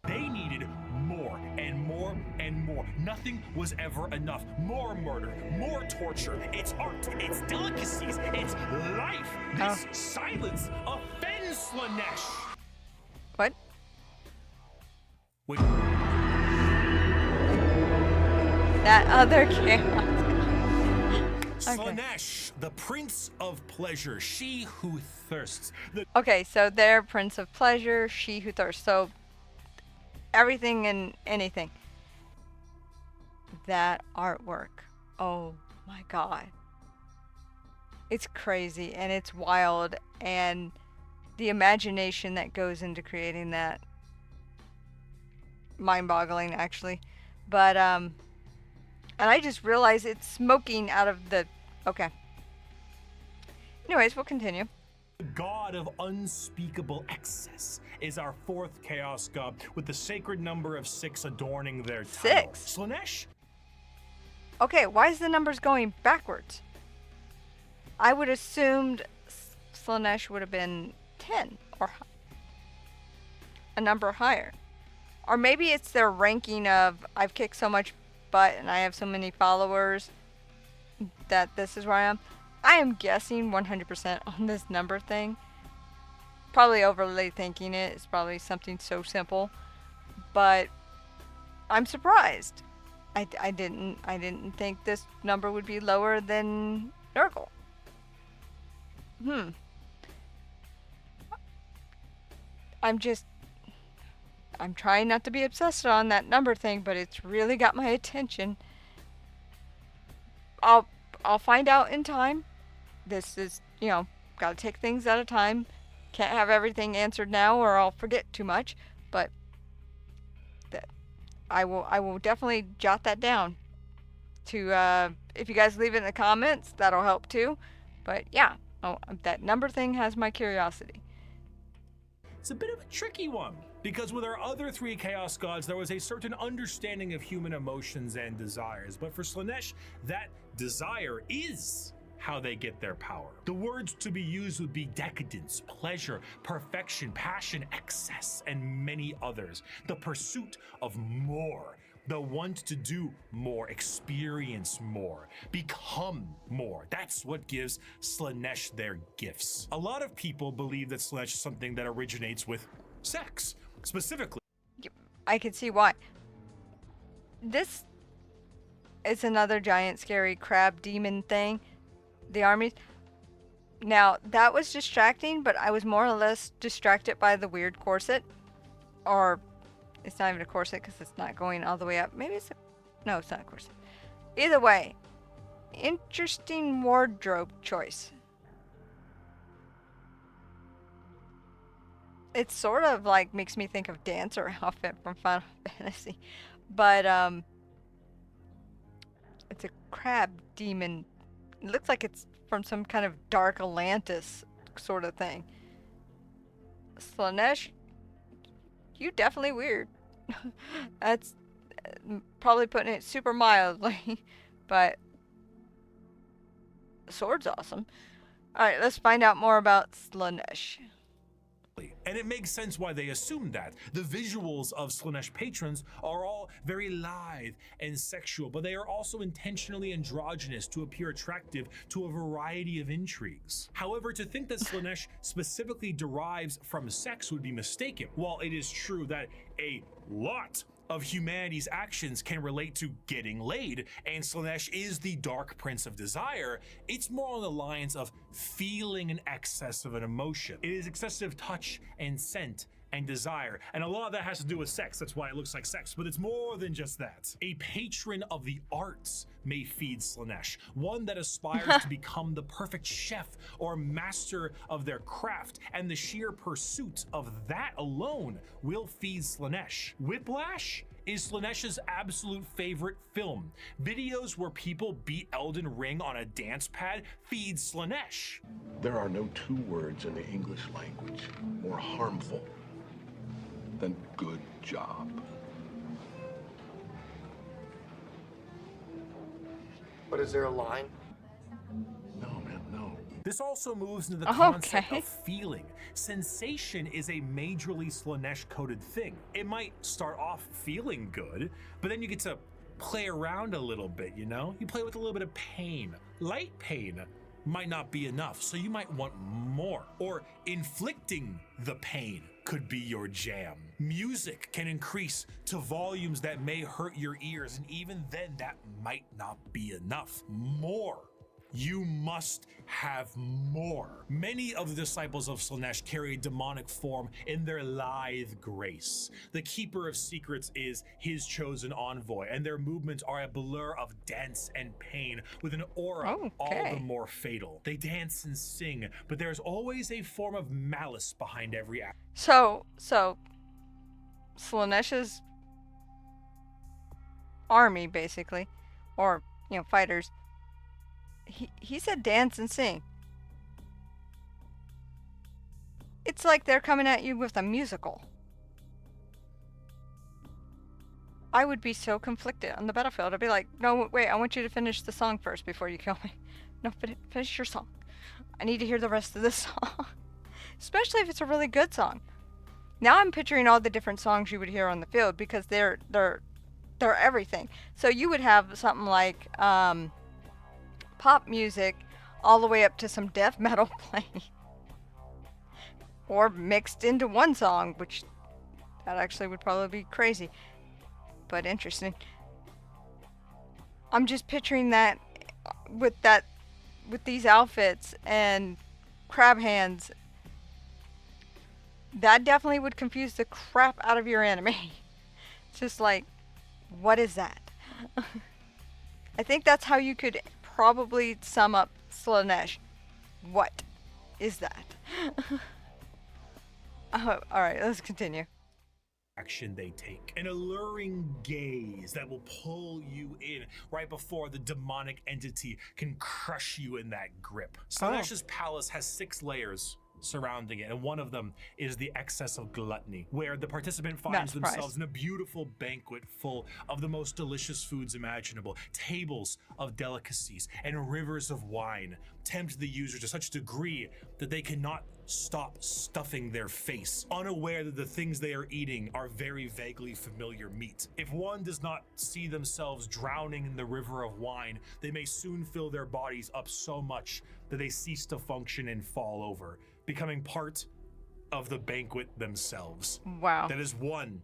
They needed more and more and more. Nothing was ever enough. More murder, more torture. It's art, it's delicacies, it's life. This silence offends Slaanesh. What? Wait. That other chaos. Slaanesh, the Prince of Pleasure, she who thirsts. Okay, so they're Prince of Pleasure, she who thirsts. So everything and anything. That artwork. Oh my god. It's crazy and it's wild, and the imagination that goes into creating that, mind-boggling actually. But and I just realized it's smoking out of the, okay. Anyways, we'll continue. The god of unspeakable excess is our fourth chaos god, with the sacred number of 6 adorning their title. 6? Slaanesh? Okay, why is the numbers going backwards? I would assumed Slaanesh would have been 10 or a number higher. Or maybe it's their ranking of, I've kicked so much butt and I have so many followers that this is where I am. I am guessing 100% on this number thing. Probably overly thinking it. It's probably something so simple. But I'm surprised. I didn't think this number would be lower than Nurgle. I'm trying not to be obsessed on that number thing, but it's really got my attention. I'll find out in time. This is, you know, gotta take things at a time. Can't have everything answered now or I'll forget too much. But that I will definitely jot that down. To if you guys leave it in the comments, that'll help too. But yeah, that number thing has my curiosity. It's a bit of a tricky one, because with our other 3 chaos gods, there was a certain understanding of human emotions and desires. But for Slaanesh, that desire is how they get their power. The words to be used would be decadence, pleasure, perfection, passion, excess, and many others. The pursuit of more. The want to do more, experience more, become more. That's what gives Slaanesh their gifts. A lot of people believe that Slaanesh is something that originates with sex, specifically. I can see why. This is another giant scary crab demon thing. The armies. Now, that was distracting, but I was more or less distracted by the weird corset. Or it's not even a corset because it's not going all the way up. Maybe it's a... No, it's not a corset. Either way, interesting wardrobe choice. It sort of like makes me think of Dancer outfit from Final Fantasy. But it's a crab demon. It looks like it's from some kind of dark Atlantis sort of thing. Slaanesh, you definitely weird. That's probably putting it super mildly, but the sword's awesome. Alright, let's find out more about Slaanesh. And it makes sense why they assumed that. The visuals of Slaanesh patrons are all very lithe and sexual, but they are also intentionally androgynous to appear attractive to a variety of intrigues. However, to think that Slaanesh specifically derives from sex would be mistaken. While it is true that a lot of humanity's actions can relate to getting laid, and Slaanesh is the dark prince of desire, it's more on the lines of feeling an excess of an emotion. It is excessive touch and scent and desire, and a lot of that has to do with sex. That's why it looks like sex, but it's more than just that. A patron of the arts may feed Slaanesh, one that aspires to become the perfect chef or master of their craft, and the sheer pursuit of that alone will feed Slaanesh. Whiplash is Slaanesh's absolute favorite film. Videos where people beat Elden Ring on a dance pad feed Slaanesh. There are no two words in the English language more harmful than good job. But is there a line? No, man, no. This also moves into the concept Okay. of feeling. Sensation is a majorly Slaanesh-coded thing. It might start off feeling good, but then you get to play around a little bit, you know? You play with a little bit of pain. Light pain might not be enough, so you might want more. Or inflicting the pain could be your jam. Music can increase to volumes that may hurt your ears, and even then that might not be enough. More. You must have more. Many of the disciples of Slaanesh carry a demonic form in their lithe grace. The Keeper of Secrets is his chosen envoy, and their movements are a blur of dance and pain with an aura all the more fatal. They dance and sing, but there's always a form of malice behind every act. So Slaanesh's army, basically, or, you know, fighters, he said dance and sing. It's like they're coming at you with a musical. I would be so conflicted on the battlefield. I'd be like, no, wait, I want you to finish the song first before you kill me. No, finish your song. I need to hear the rest of this song. Especially if it's a really good song. Now I'm picturing all the different songs you would hear on the field, because they're everything. So you would have something like pop music all the way up to some death metal playing. Or mixed into one song, which that actually would probably be crazy. But interesting. I'm just picturing that with these outfits and crab hands. That definitely would confuse the crap out of your enemy. It's just like, what is that? I think that's how you could probably sum up Slaanesh. What is that? Alright, let's continue. Action they take, an alluring gaze that will pull you in right before the demonic entity can crush you in that grip. Slaanesh's palace has 6 layers surrounding it, and one of them is the excess of gluttony, where the participant finds themselves in a beautiful banquet full of the most delicious foods imaginable. Tables of delicacies and rivers of wine tempt the user to such a degree that they cannot stop stuffing their face, unaware that the things they are eating are very vaguely familiar meat. If one does not see themselves drowning in the river of wine, they may soon fill their bodies up so much that they cease to function and fall over, becoming part of the banquet themselves. Wow. That is one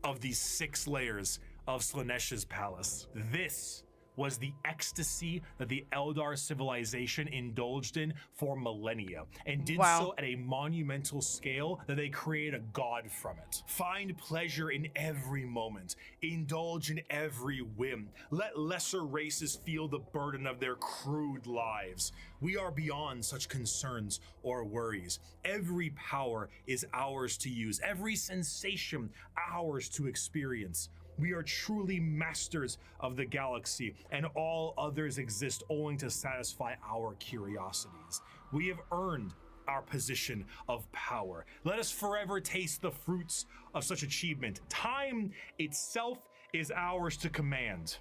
of these 6 layers of Slaanesh's palace. This was the ecstasy that the Eldar civilization indulged in for millennia, and did so at a monumental scale that they created a god from it. Find pleasure in every moment, indulge in every whim, let lesser races feel the burden of their crude lives. We are beyond such concerns or worries. Every power is ours to use, every sensation ours to experience. We are truly masters of the galaxy, and all others exist only to satisfy our curiosities. We have earned our position of power. Let us forever taste the fruits of such achievement. Time itself is ours to command.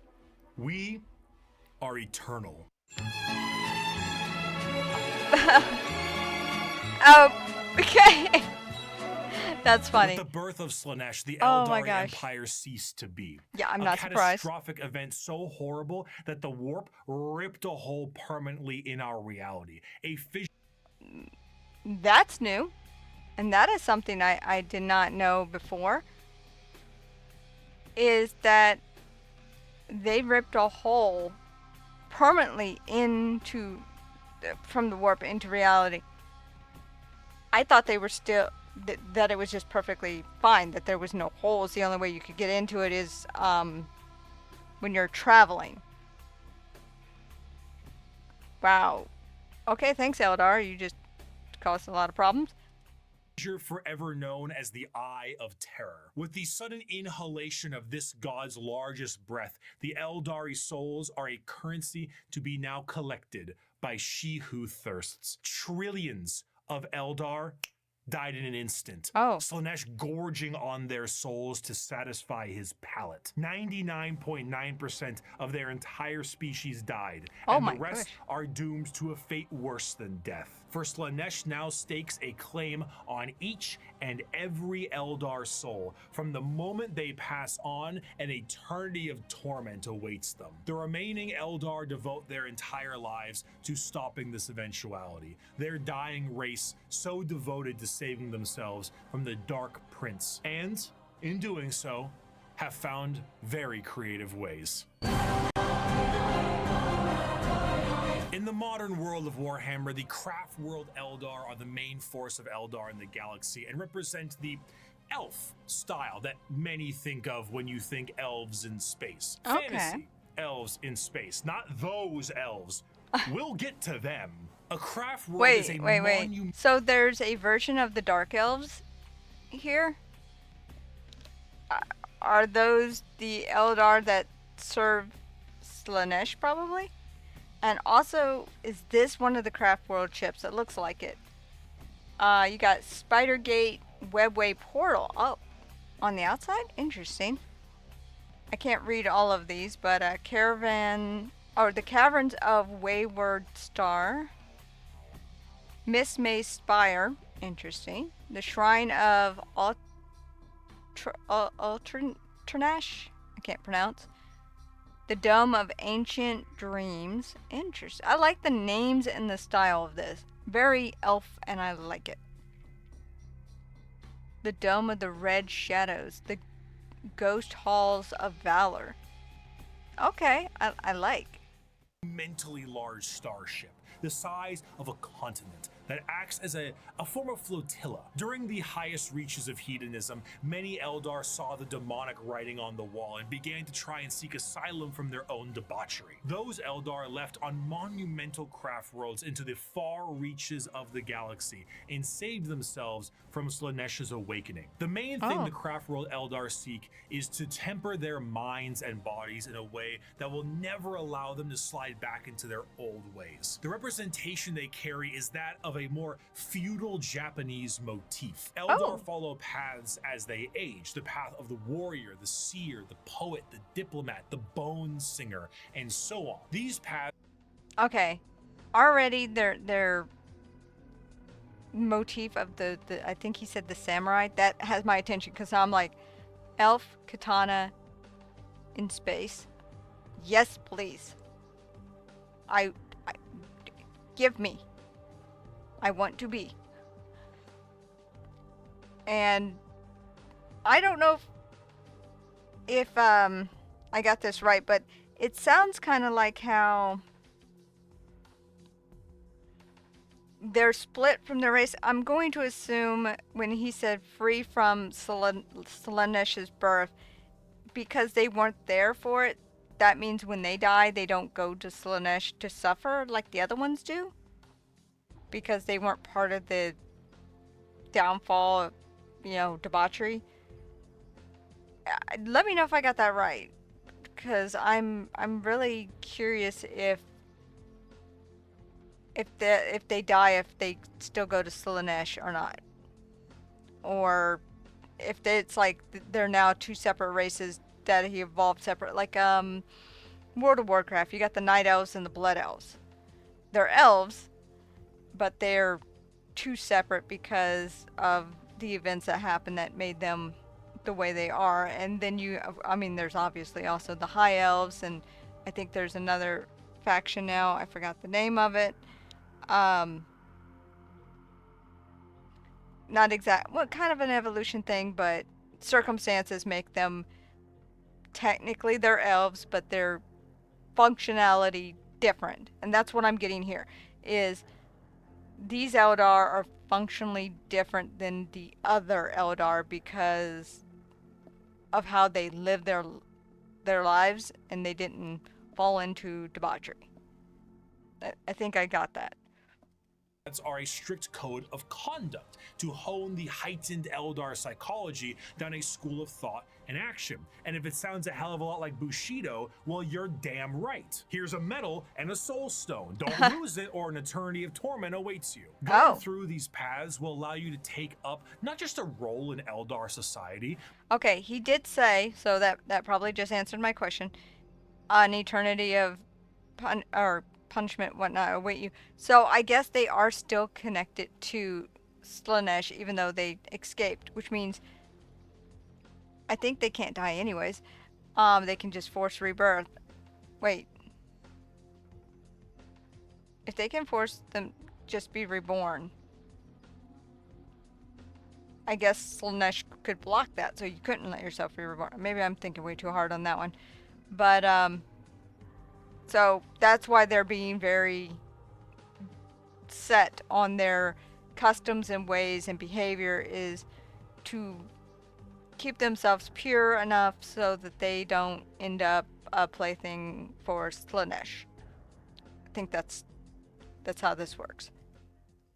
We are eternal. Okay. That's funny. With the birth of Slaanesh, the Oh my Eldari gosh. Empire ceased to be. Yeah, I'm a not surprised. catastrophic event so horrible that the warp ripped a hole permanently in our reality. A fissure. That's new. And that is something I did not know before. Is that they ripped a hole permanently from the warp into reality. I thought they were still that it was just perfectly fine, that there was no holes. The only way you could get into it is when you're traveling. Wow. Okay, thanks, Eldar. You just caused a lot of problems. Forever known as the Eye of Terror. With the sudden inhalation of this god's largest breath, the Eldari souls are a currency to be now collected by she who thirsts. Trillions of Eldar died in an instant. Oh. Slaanesh gorging on their souls to satisfy his palate. 99.9% of their entire species died, and the rest are doomed to a fate worse than death. For Slaanesh now stakes a claim on each and every Eldar soul. From the moment they pass on, an eternity of torment awaits them. The remaining Eldar devote their entire lives to stopping this eventuality. Their dying race so devoted to saving themselves from the Dark Prince, and, in doing so, have found very creative ways. In the modern world of Warhammer, the Craftworld Eldar are the main force of Eldar in the galaxy and represent the elf style that many think of when you think elves in space. Okay. Fantasy elves in space, not those elves. We'll get to them. A Craftworld is a Wait. So there's a version of the Dark Elves here? Are those the Eldar that serve Slaanesh, probably? And also, is this one of the Craftworld ships? It looks like it. You got Spidergate Webway Portal. Oh, on the outside? Interesting. I can't read all of these, but Caravan... Oh, the Caverns of Wayward Star. Miss May's Spire. Interesting. The Shrine of Ultranash. I can't pronounce. The Dome of Ancient Dreams. Interesting. I like the names and the style of this. Very elf, and I like it. The Dome of the Red Shadows. The Ghost Halls of Valor. Okay, I like. Mentally large starship, the size of a continent, that acts as a form of flotilla. During the highest reaches of hedonism, many Eldar saw the demonic writing on the wall and began to try and seek asylum from their own debauchery. Those Eldar left on monumental craft worlds into the far reaches of the galaxy and saved themselves from Slaanesh's awakening. The main thing the Craftworld Eldar seek is to temper their minds and bodies in a way that will never allow them to slide back into their old ways. The representation they carry is that of a more feudal Japanese motif. Eldar follow paths as they age, the path of the warrior, the seer, the poet, the diplomat, the bone singer, and so on. These paths... Okay. Already their motif of the I think he said the samurai, that has my attention, because I'm like, elf, katana, in space. Yes, please. I give me. I want to be. And I don't know if I got this right, but it sounds kind of like how they're split from the race. I'm going to assume when he said free from Slaanesh's birth, because they weren't there for it, that means when they die, they don't go to Slaanesh to suffer like the other ones do? Because they weren't part of the downfall of, debauchery. Let me know if I got that right, because I'm really curious if they die, if they still go to Slaanesh or not, or if it's like they're now two separate races that he evolved separate, like World of Warcraft. You got the Night Elves and the Blood Elves. They're elves, but they're two separate because of the events that happened that made them the way they are. And then there's obviously also the High Elves, and I think there's another faction now. I forgot the name of it. Not exact, what kind of an evolution thing, but circumstances make them technically they're elves, but their functionality different. And that's what I'm getting here is these Eldar are functionally different than the other Eldar because of how they live their lives, and they didn't fall into debauchery. I think I got that. Are a strict code of conduct to hone the heightened Eldar psychology down a school of thought and action. And if it sounds a hell of a lot like Bushido, well, you're damn right. Here's a medal and a soul stone. Don't lose it or an eternity of torment awaits you. Going through these paths will allow you to take up not just a role in Eldar society. Okay, he did say, so that probably just answered my question, an eternity of punishment, whatnot, await you. So I guess they are still connected to Slaanesh, even though they escaped, which means I think they can't die anyways. They can just force rebirth. Wait. If they can force them just be reborn, I guess Slaanesh could block that, so you couldn't let yourself be reborn. Maybe I'm thinking way too hard on that one. But, so that's why they're being very set on their customs and ways and behavior, is to keep themselves pure enough so that they don't end up a plaything for Slaanesh. I think that's how this works.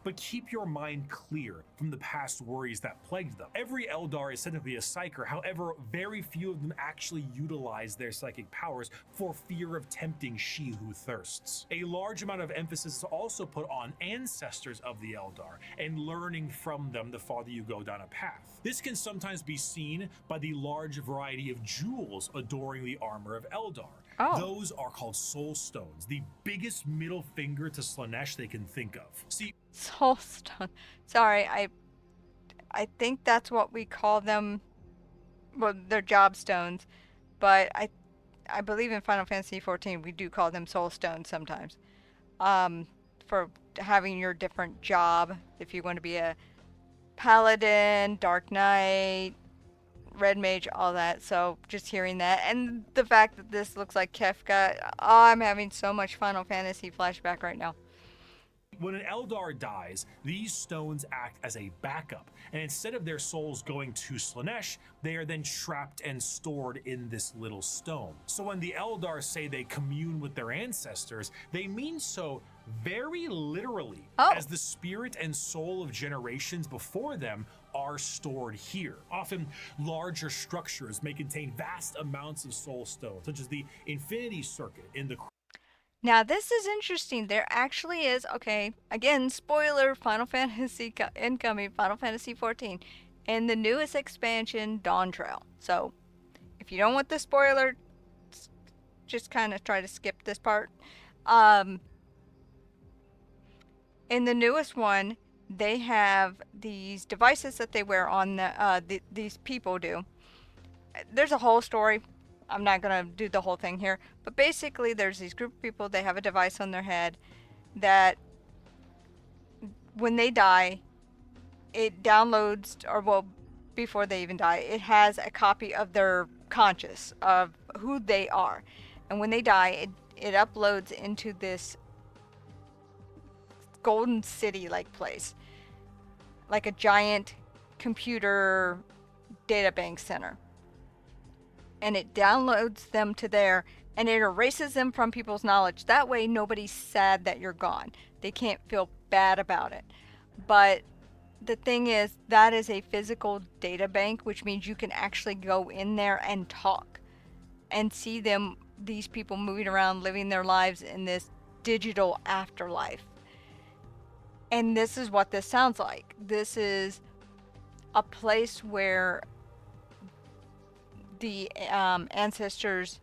But keep your mind clear from the past worries that plagued them. Every Eldar is said to be a psyker, however, very few of them actually utilize their psychic powers for fear of tempting she who thirsts. A large amount of emphasis is also put on ancestors of the Eldar and learning from them the farther you go down a path. This can sometimes be seen by the large variety of jewels adoring the armor of Eldar. Those are called soul stones, the biggest middle finger to Slaanesh they can think of. See, soul stone. Sorry, I think that's what we call them. Well, they're job stones, but I believe in Final Fantasy 14 we do call them soul stones sometimes. For having your different job, if you want to be a paladin, dark knight, red mage, all that. So just hearing that, and the fact that this looks like Kefka, I'm having so much Final Fantasy flashback right now. When an Eldar dies, these stones act as a backup, and instead of their souls going to Slaanesh, they are then trapped and stored in this little stone. So when the Eldar say they commune with their ancestors, they mean so very literally, as the spirit and soul of generations before them are stored here. Often larger structures may contain vast amounts of soul stones, such as the Infinity Circuit in the... Now this is interesting. There actually is, okay, again, spoiler, Final Fantasy incoming, Final Fantasy 14, and the newest expansion, Dawn Trail. So if you don't want the spoiler, just kind of try to skip this part. In the newest one, they have these devices that they wear on these people do. There's a whole story. I'm not going to do the whole thing here. But basically, there's these group of people, they have a device on their head that when they die, it downloads, or well, before they even die, it has a copy of their conscious, of who they are. And when they die, it uploads into this Golden City-like place. Like a giant computer databank center. And it downloads them to there, and it erases them from people's knowledge. That way, nobody's sad that you're gone. They can't feel bad about it. But the thing is, that is a physical data bank, which means you can actually go in there and talk and see them, these people moving around, living their lives in this digital afterlife. And this is what this sounds like. This is a place where the ancestors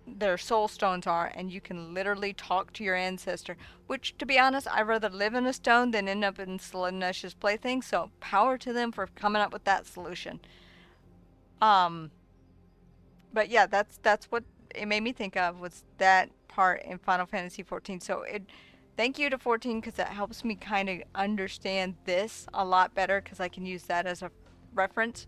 their soul stones are, and you can literally talk to your ancestor, which, to be honest, I'd rather live in a stone than end up in Slaanesh's plaything, so power to them for coming up with that solution. But yeah, that's what it made me think of, was that part in Final Fantasy 14. So thank you to 14, because that helps me kind of understand this a lot better, because I can use that as a reference.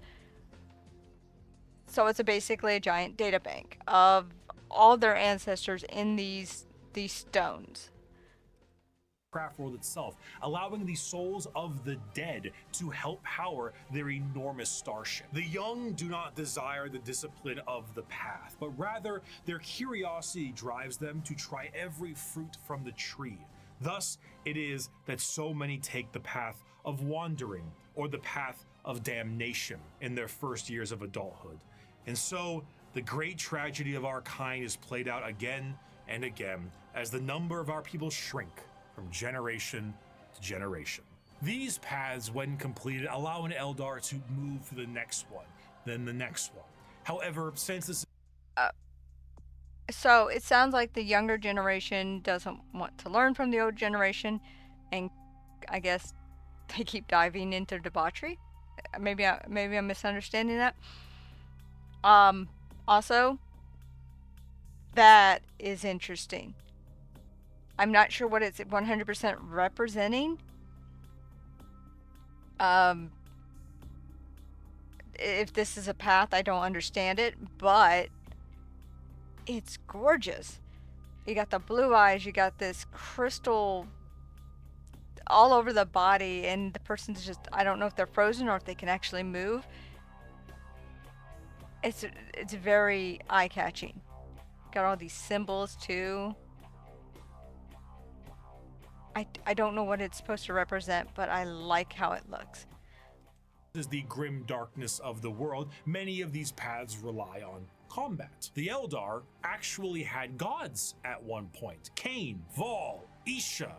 So it's basically a giant data bank of all their ancestors in these stones. Craftworld itself, allowing the souls of the dead to help power their enormous starship. The young do not desire the discipline of the path, but rather their curiosity drives them to try every fruit from the tree. Thus, it is that so many take the path of wandering or the path of damnation in their first years of adulthood. And so, the great tragedy of our kind is played out again and again as the number of our people shrink from generation to generation. These paths, when completed, allow an Eldar to move to the next one, then the next one. However, since this So it sounds like the younger generation doesn't want to learn from the old generation, and I guess they keep diving into debauchery. Maybe I'm misunderstanding that. Also, that is interesting. I'm not sure what it's 100% representing. If this is a path, I don't understand it, but it's gorgeous. You got the blue eyes, you got this crystal all over the body, and the person's just, I don't know if they're frozen or if they can actually move. It's very eye-catching. Got all these symbols too. I don't know what it's supposed to represent, but I like how it looks. is the grim darkness of the world, many of these paths rely on combat. The Eldar actually had gods at one point. Cain, Vol, Isha,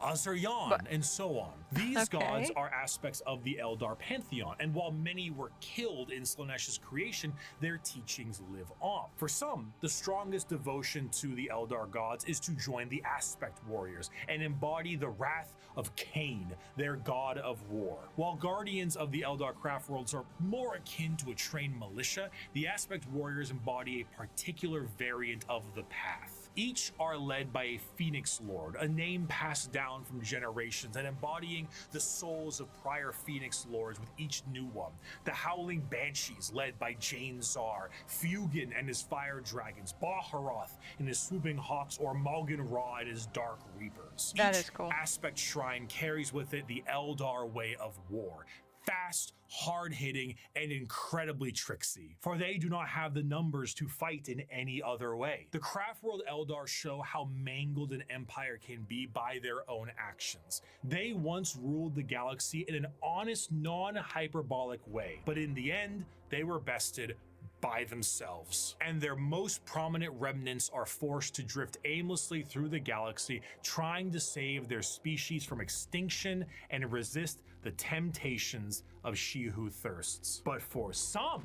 Azeryan, and so on. These gods are aspects of the Eldar pantheon, and while many were killed in Slaanesh's creation, their teachings live on. For some, the strongest devotion to the Eldar gods is to join the Aspect Warriors and embody the wrath of Cain, their god of war. While guardians of the Eldar craftworlds are more akin to a trained militia, the Aspect Warriors embody a particular variant of the path. Each are led by a Phoenix Lord, a name passed down from generations and embodying the souls of prior Phoenix Lords with each new one. The Howling Banshees, led by Jane Zar, Fugin and his Fire Dragons, Baharoth and his Swooping Hawks, or Malgan Ra and his Dark Reapers. That is cool. Aspect Shrine carries with it the Eldar way of war. Fast, hard-hitting, and incredibly tricksy, for they do not have the numbers to fight in any other way. The Craftworld Eldar show how mangled an empire can be by their own actions. They once ruled the galaxy in an honest, non-hyperbolic way, but in the end, they were bested by themselves, and their most prominent remnants are forced to drift aimlessly through the galaxy, trying to save their species from extinction and resist the temptations of she who thirsts. But for some,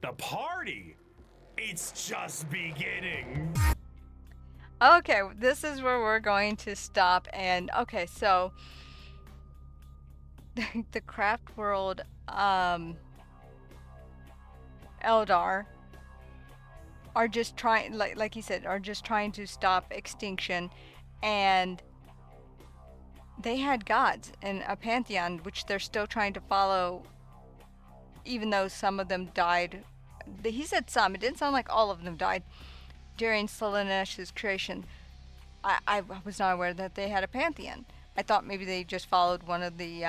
the party, it's just beginning. Okay, this is where we're going to stop. And okay, so the Craftworld Eldar are just trying, like you said, are just trying to stop extinction, and they had gods and a pantheon which they're still trying to follow, even though some of them died. He said some, it didn't sound like all of them died during Slaanesh's creation. I was not aware that they had a pantheon. I thought maybe they just followed one of the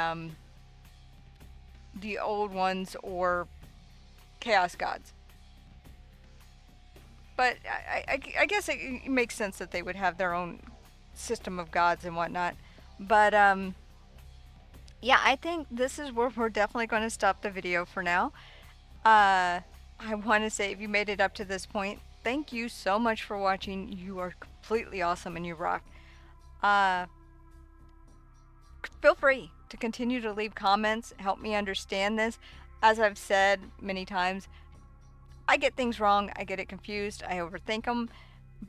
old ones or chaos gods. But I guess it makes sense that they would have their own system of gods and whatnot. But yeah, I think this is where we're definitely going to stop the video for now. I want to say, if you made it up to this point, thank you so much for watching. You are completely awesome and you rock. Feel free to continue to leave comments, help me understand this. As I've said many times, I get things wrong, I get it confused, I overthink them,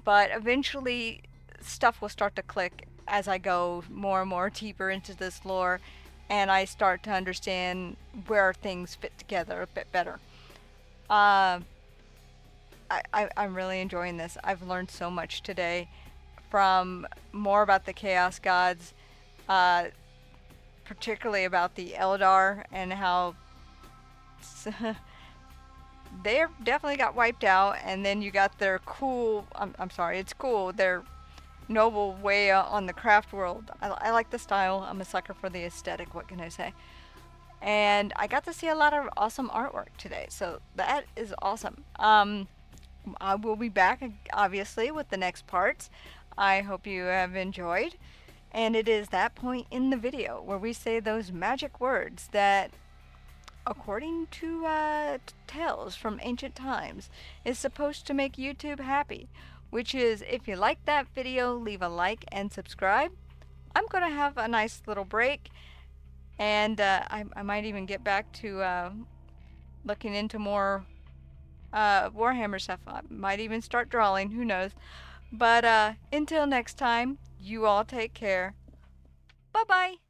but eventually stuff will start to click as I go more and more deeper into this lore, and I start to understand where things fit together a bit better. I'm really enjoying this. I've learned so much today, from more about the Chaos Gods, particularly about the Eldar and how they definitely got wiped out, and then you got their cool, I'm sorry, it's cool, their noble way on the craft world. I like the style. I'm a sucker for the aesthetic, what can I say? And I got to see a lot of awesome artwork today, so that is awesome. I will be back, obviously, with the next parts. I hope you have enjoyed. And it is that point in the video where we say those magic words that, according to tales from ancient times, is supposed to make YouTube happy. Which is, if you like that video, leave a like and subscribe. I'm going to have a nice little break. And I might even get back to looking into more Warhammer stuff. I might even start drawing, who knows. But until next time, you all take care. Bye-bye.